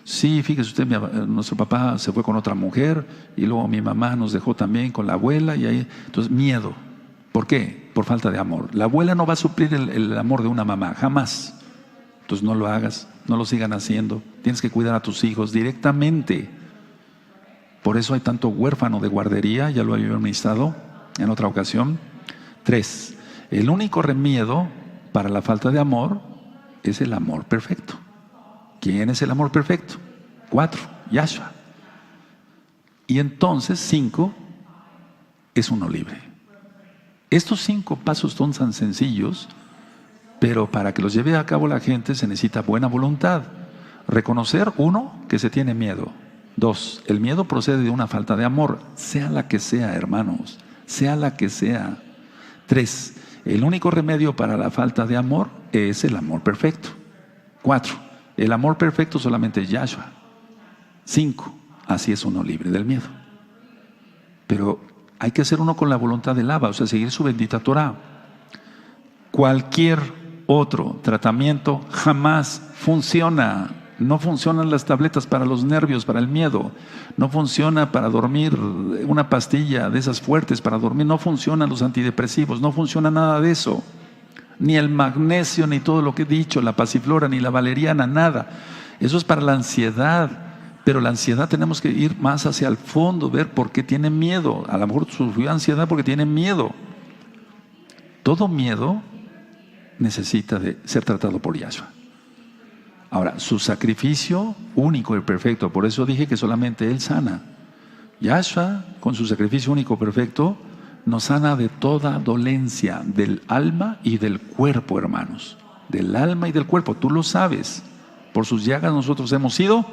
Sí, fíjese usted, nuestro papá se fue con otra mujer y luego mi mamá nos dejó también con la abuela y ahí, entonces miedo. ¿Por qué? Por falta de amor. La abuela no va a suplir el amor de una mamá, jamás. Entonces no lo hagas, no lo sigan haciendo. Tienes que cuidar a tus hijos directamente. Por eso hay tanto huérfano de guardería, ya lo había ministrado en otra ocasión. 3, el único remedio para la falta de amor es el amor perfecto. ¿Quién es el amor perfecto? 4, Yahshua. Y entonces 5, es uno libre. Estos 5 pasos son tan sencillos, pero para que los lleve a cabo la gente se necesita buena voluntad. Reconocer, 1, que se tiene miedo. 2, el miedo procede de una falta de amor, sea la que sea, hermanos, sea la que sea. 3, el único remedio para la falta de amor es el amor perfecto. 4, el amor perfecto solamente es Yahshua. 5, así es uno libre del miedo. Pero hay que hacer uno con la voluntad del Abba, o sea, seguir su bendita Torah. Cualquier otro tratamiento jamás funciona. No funcionan las tabletas para los nervios, para el miedo. No funciona para dormir una pastilla de esas fuertes para dormir. No funcionan los antidepresivos, no funciona nada de eso. Ni el magnesio, ni todo lo que he dicho, la pasiflora, ni la valeriana, nada. Eso es para la ansiedad. Pero la ansiedad tenemos que ir más hacia el fondo, ver por qué tiene miedo. A lo mejor sufrió ansiedad porque tiene miedo. Todo miedo necesita de ser tratado por Yahshua. Ahora, su sacrificio único y perfecto, por eso dije que solamente Él sana. Yahshua, con su sacrificio único y perfecto, nos sana de toda dolencia, del alma y del cuerpo, hermanos. Del alma y del cuerpo, tú lo sabes. Por sus llagas nosotros hemos sido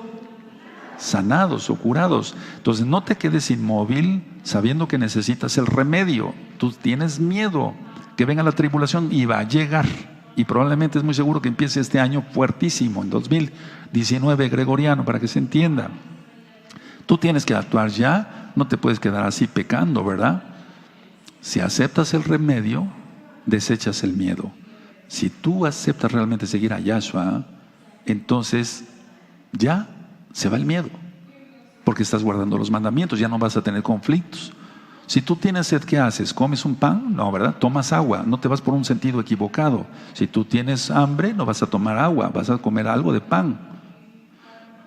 sanados o curados. Entonces no te quedes inmóvil sabiendo que necesitas el remedio. Tú tienes miedo que venga la tribulación y va a llegar. Y probablemente es muy seguro que empiece este año fuertísimo, en 2019 gregoriano, para que se entienda. Tú tienes que actuar ya, no te puedes quedar así pecando, ¿verdad? Si aceptas el remedio, desechas el miedo. Si tú aceptas realmente seguir a Yahshua, entonces ya se va el miedo, porque estás guardando los mandamientos, ya no vas a tener conflictos. Si tú tienes sed, ¿qué haces? ¿Comes un pan? No, ¿verdad? Tomas agua, no te vas por un sentido equivocado. Si tú tienes hambre, no vas a tomar agua, vas a comer algo de pan.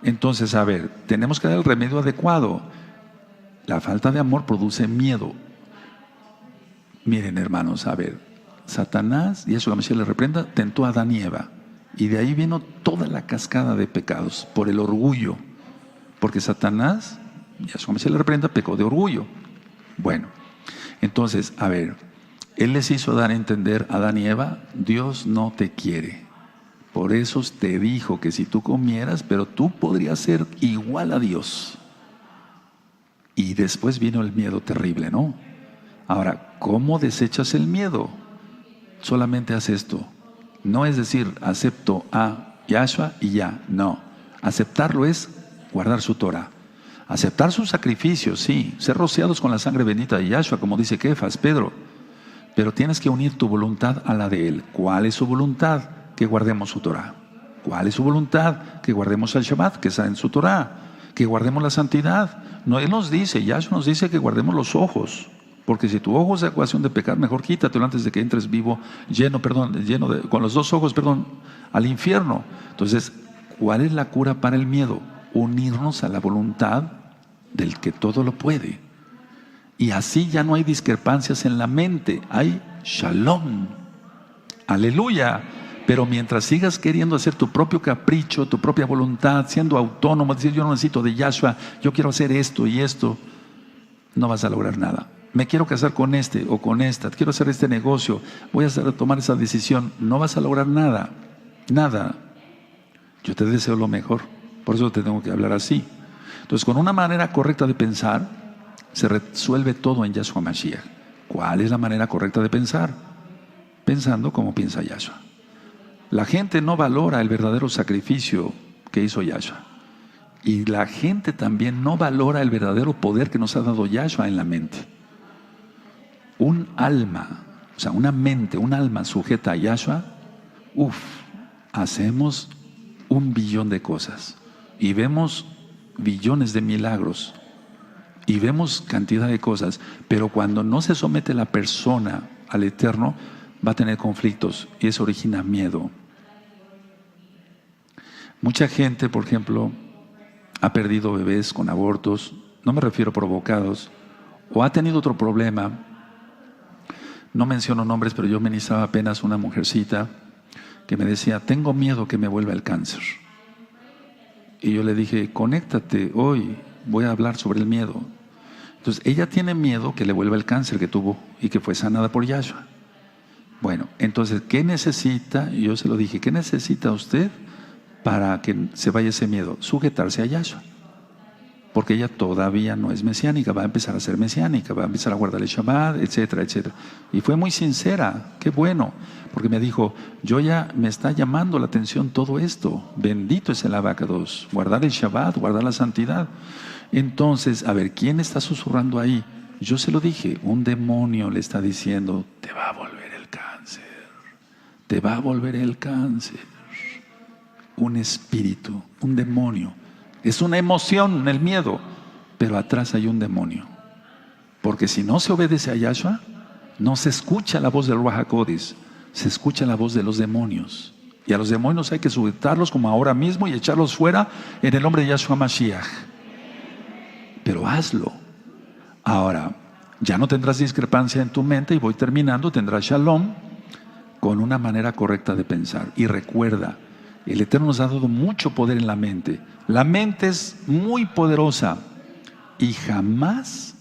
Entonces, a ver, tenemos que dar el remedio adecuado. La falta de amor produce miedo. Miren, hermanos, a ver, Satanás, y eso la Mesías le reprenda, tentó a Adán y Eva. Y de ahí vino toda la cascada de pecados, por el orgullo. Porque Satanás, y a su Mesías le reprenda, pecó de orgullo. Bueno, entonces, a ver, Él les hizo dar a entender a Adán y Eva, Dios no te quiere. Por eso te dijo que si tú comieras, pero tú podrías ser igual a Dios. Y después vino el miedo terrible, ¿no? Ahora, ¿cómo desechas el miedo? Solamente haz esto. No es decir, acepto a Yahshua y ya. No. Aceptarlo es guardar su Torah. Aceptar su sacrificio, sí. Ser rociados con la sangre bendita de Yahshua, como dice Kefas, Pedro. Pero tienes que unir tu voluntad a la de Él. ¿Cuál es su voluntad? Que guardemos su Torah. ¿Cuál es su voluntad? Que guardemos el Shabbat, que está en su Torah. Que guardemos la santidad. No, Él nos dice, Yahshua nos dice que guardemos los ojos. Porque si tu ojo es ocasión de pecar, mejor quítatelo antes de que entres con los dos ojos, al infierno. Entonces, ¿cuál es la cura para el miedo? Unirnos a la voluntad del que todo lo puede. Y así ya no hay discrepancias en la mente, hay shalom. Aleluya. Pero mientras sigas queriendo hacer tu propio capricho, tu propia voluntad, siendo autónomo, decir yo no necesito de Yahshua, yo quiero hacer esto y esto, no vas a lograr nada. Me quiero casar con este o con esta, quiero hacer este negocio, voy a tomar esa decisión, no vas a lograr nada, nada. Yo te deseo lo mejor, por eso te tengo que hablar así. Entonces, con una manera correcta de pensar, se resuelve todo en Yahshua Mashiach. ¿Cuál es la manera correcta de pensar? Pensando como piensa Yahshua. La gente no valora el verdadero sacrificio que hizo Yahshua. Y la gente también no valora el verdadero poder que nos ha dado Yahshua en la mente. Un alma, o sea, una mente, un alma sujeta a Yahshua, hacemos 1 billón de cosas. Y vemos billones de milagros. Y vemos cantidad de cosas. Pero cuando no se somete la persona al Eterno, va a tener conflictos. Y eso origina miedo. Mucha gente, por ejemplo, ha perdido bebés con abortos, no me refiero provocados, o ha tenido otro problema. No menciono nombres, pero yo ministraba apenas una mujercita que me decía, tengo miedo que me vuelva el cáncer. Y yo le dije, conéctate hoy, voy a hablar sobre el miedo. Entonces, ella tiene miedo que le vuelva el cáncer que tuvo y que fue sanada por Yahshua. Bueno, entonces, ¿qué necesita? Y yo se lo dije, ¿qué necesita usted para que se vaya ese miedo? Sujetarse a Yahshua. Porque ella todavía no es mesiánica, va a empezar a ser mesiánica, va a empezar a guardar el Shabbat, etcétera, etcétera. Y fue muy sincera, qué bueno, porque me dijo, yo ya me está llamando la atención todo esto, bendito es el Abacados, guardar el Shabbat, guardar la santidad. Entonces, a ver, ¿quién está susurrando ahí? Yo se lo dije, un demonio le está diciendo, te va a volver el cáncer, te va a volver el cáncer. Un espíritu, un demonio. Es una emoción, el miedo, pero atrás hay un demonio. Porque si no se obedece a Yahshua, no se escucha la voz del Ruach HaKodesh, se escucha la voz de los demonios. Y a los demonios hay que sujetarlos como ahora mismo y echarlos fuera en el nombre de Yahshua Mashiach. Pero hazlo. Ahora, ya no tendrás discrepancia en tu mente y voy terminando, tendrás shalom con una manera correcta de pensar. Y recuerda, el Eterno nos ha dado mucho poder en la mente. La mente es muy poderosa y jamás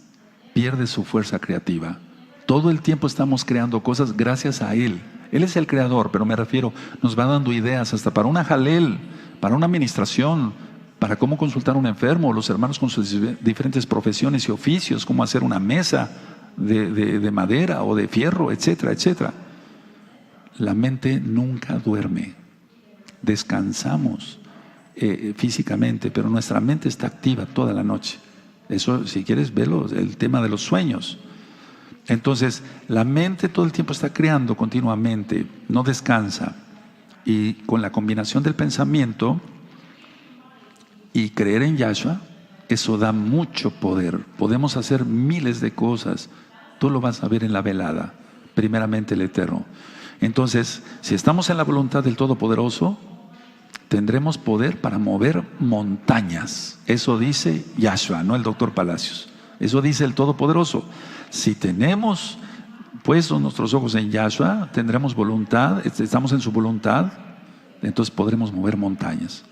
pierde su fuerza creativa. Todo el tiempo estamos creando cosas gracias a Él. Él es el creador, pero me refiero, nos va dando ideas hasta para una jalel, para una administración, para cómo consultar a un enfermo, los hermanos con sus diferentes profesiones y oficios, cómo hacer una mesa de madera o de fierro, etcétera, etcétera. La mente nunca duerme. Descansamos físicamente, pero nuestra mente está activa toda la noche. Eso, si quieres, velo, el tema de los sueños. Entonces, la mente todo el tiempo está creando continuamente, no descansa. Y con la combinación del pensamiento y creer en Yahshua, eso da mucho poder. Podemos hacer miles de cosas. Tú lo vas a ver en la velada, primeramente el Eterno. Entonces, si estamos en la voluntad del Todopoderoso, tendremos poder para mover montañas. Eso dice Yahshua, no el doctor Palacios. Eso dice el Todopoderoso. Si tenemos puestos nuestros ojos en Yahshua, tendremos voluntad, estamos en su voluntad, entonces podremos mover montañas.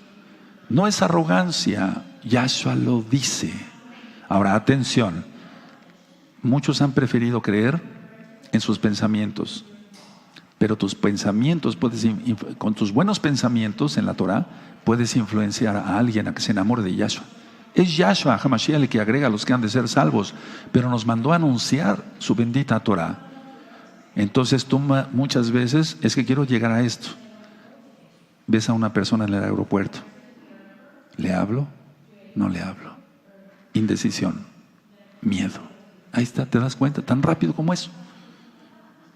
No es arrogancia, Yahshua lo dice. Ahora, atención, muchos han preferido creer en sus pensamientos. Pero tus pensamientos, con tus buenos pensamientos en la Torah, puedes influenciar a alguien a que se enamore de Yahshua. Es Yahshua HaMashiach el que agrega a los que han de ser salvos, pero nos mandó a anunciar su bendita Torah. Entonces tú muchas veces, es que quiero llegar a esto. Ves a una persona en el aeropuerto. ¿Le hablo? No le hablo. Indecisión, miedo. Ahí está, te das cuenta, tan rápido como eso.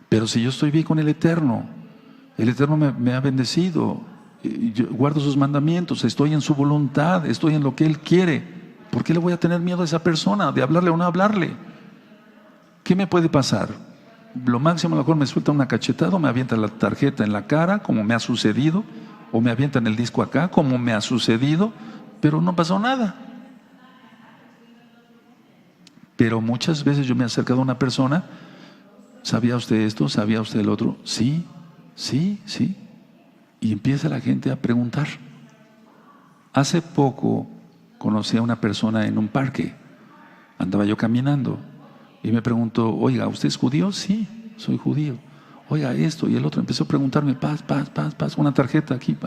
Pero si yo estoy bien con el Eterno me ha bendecido, yo guardo sus mandamientos, estoy en su voluntad, estoy en lo que Él quiere. ¿Por qué le voy a tener miedo a esa persona? ¿De hablarle o no hablarle? ¿Qué me puede pasar? Lo máximo, a lo mejor me suelta una cachetada o me avienta la tarjeta en la cara, como me ha sucedido, o me avientan el disco acá, como me ha sucedido, pero no pasó nada. Pero muchas veces yo me he acercado a una persona, ¿sabía usted esto? ¿Sabía usted el otro? Sí, sí, sí. Y empieza la gente a preguntar. Hace poco conocí a una persona en un parque. Andaba yo caminando y me preguntó, oiga, ¿usted es judío? Sí, soy judío. Oiga, esto y el otro. Empezó a preguntarme, paz, una tarjeta aquí,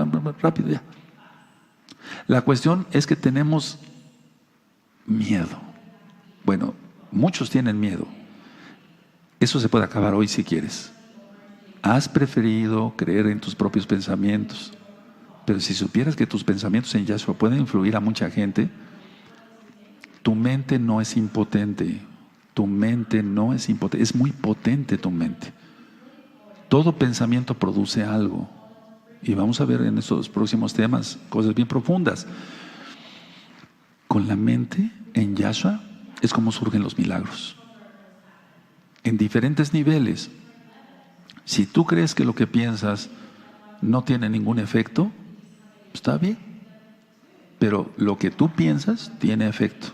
rápido ya. La cuestión es que tenemos miedo. Bueno, muchos tienen miedo. Eso se puede acabar hoy si quieres. Has preferido creer en tus propios pensamientos. Pero si supieras que tus pensamientos en Yahshua pueden influir a mucha gente, tu mente no es impotente. Tu mente no es impotente. Es muy potente tu mente. Todo pensamiento produce algo. Y vamos a ver en estos próximos temas cosas bien profundas. Con la mente en Yahshua es como surgen los milagros. En diferentes niveles. Si tú crees que lo que piensas no tiene ningún efecto, está bien. Pero lo que tú piensas tiene efecto.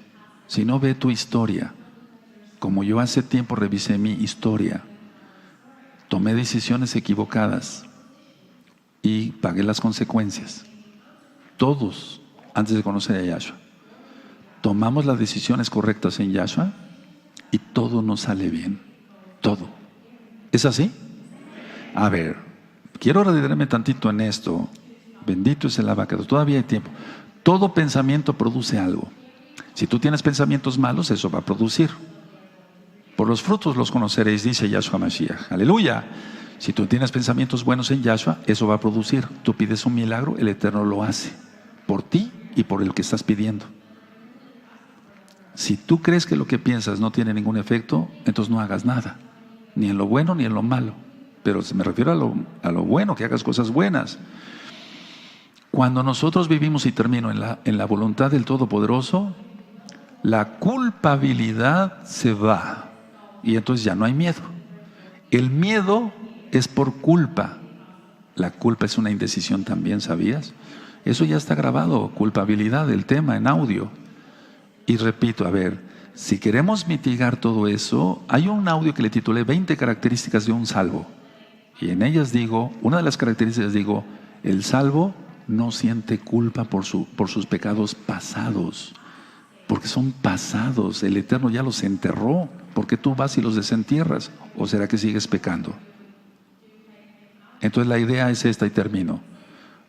Si no, ve tu historia. Como yo hace tiempo revisé mi historia, tomé decisiones equivocadas y pagué las consecuencias. Todos, antes de conocer a Yahshua, tomamos las decisiones correctas en Yahshua y todo nos sale bien. Todo. ¿Es así? A ver, quiero retirarme tantito en esto. Bendito es el abacados. Todavía hay tiempo. Todo pensamiento produce algo. Si tú tienes pensamientos malos, eso va a producir. Por los frutos los conoceréis, dice Yahshua Mashiach. Aleluya. Si tú tienes pensamientos buenos en Yahshua, eso va a producir. Tú pides un milagro, el Eterno lo hace. Por ti y por el que estás pidiendo. Si tú crees que lo que piensas no tiene ningún efecto, entonces no hagas nada. Ni en lo bueno ni en lo malo. Pero me refiero a lo bueno, que hagas cosas buenas. Cuando nosotros vivimos, y termino, en la voluntad del Todopoderoso, la culpabilidad se va. Y entonces ya no hay miedo. El miedo es por culpa. La culpa es una indecisión también, ¿sabías? Eso ya está grabado, culpabilidad, el tema en audio. Y repito, a ver, si queremos mitigar todo eso, hay un audio que le titulé 20 características de un salvo. Y en ellas digo, una de las características digo, el salvo no siente culpa por sus pecados pasados, porque son pasados, el Eterno ya los enterró. ¿Por qué tú vas y los desentierras? ¿O será que sigues pecando? Entonces la idea es esta y termino.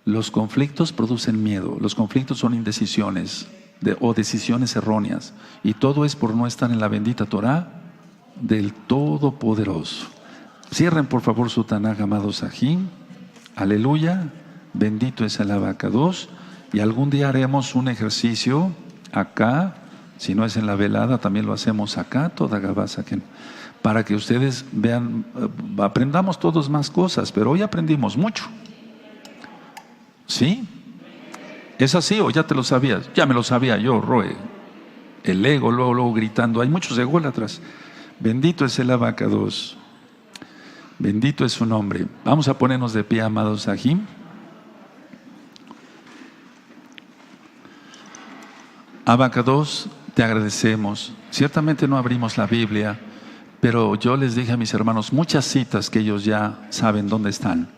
Los conflictos producen miedo, los conflictos son indecisiones o decisiones erróneas, y todo es por no estar en la bendita Torah del Todopoderoso. Cierren por favor su Tanaj, amados Sahim. Aleluya. Bendito es el abacados. Y algún día haremos un ejercicio acá. Si no es en la velada, también lo hacemos acá, toda Gabasa, para que ustedes vean, aprendamos todos más cosas. Pero hoy aprendimos mucho. ¿Sí? ¿Es así o ya te lo sabías? Ya me lo sabía yo, Roe. El ego, luego gritando. Hay muchos ególatras. Bendito es el abacados. Bendito es su nombre. Vamos a ponernos de pie, amados Sahim. Abacados, te agradecemos. Ciertamente no abrimos la Biblia, pero yo les dije a mis hermanos muchas citas que ellos ya saben dónde están.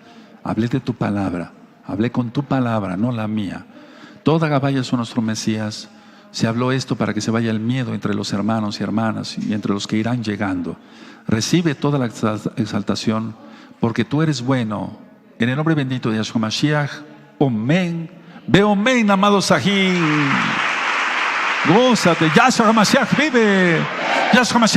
Hablé de tu palabra, hablé con tu palabra, no la mía. Toda Gabaya son nuestro Mesías. Se habló esto para que se vaya el miedo entre los hermanos y hermanas y entre los que irán llegando. Recibe toda la exaltación, porque tú eres bueno. En el nombre bendito de Yahshua Mashiach, Omen. Ve Omen, amado Sahim. Gózate, Yahshua Mashiach vive. Yahshua Mashiach.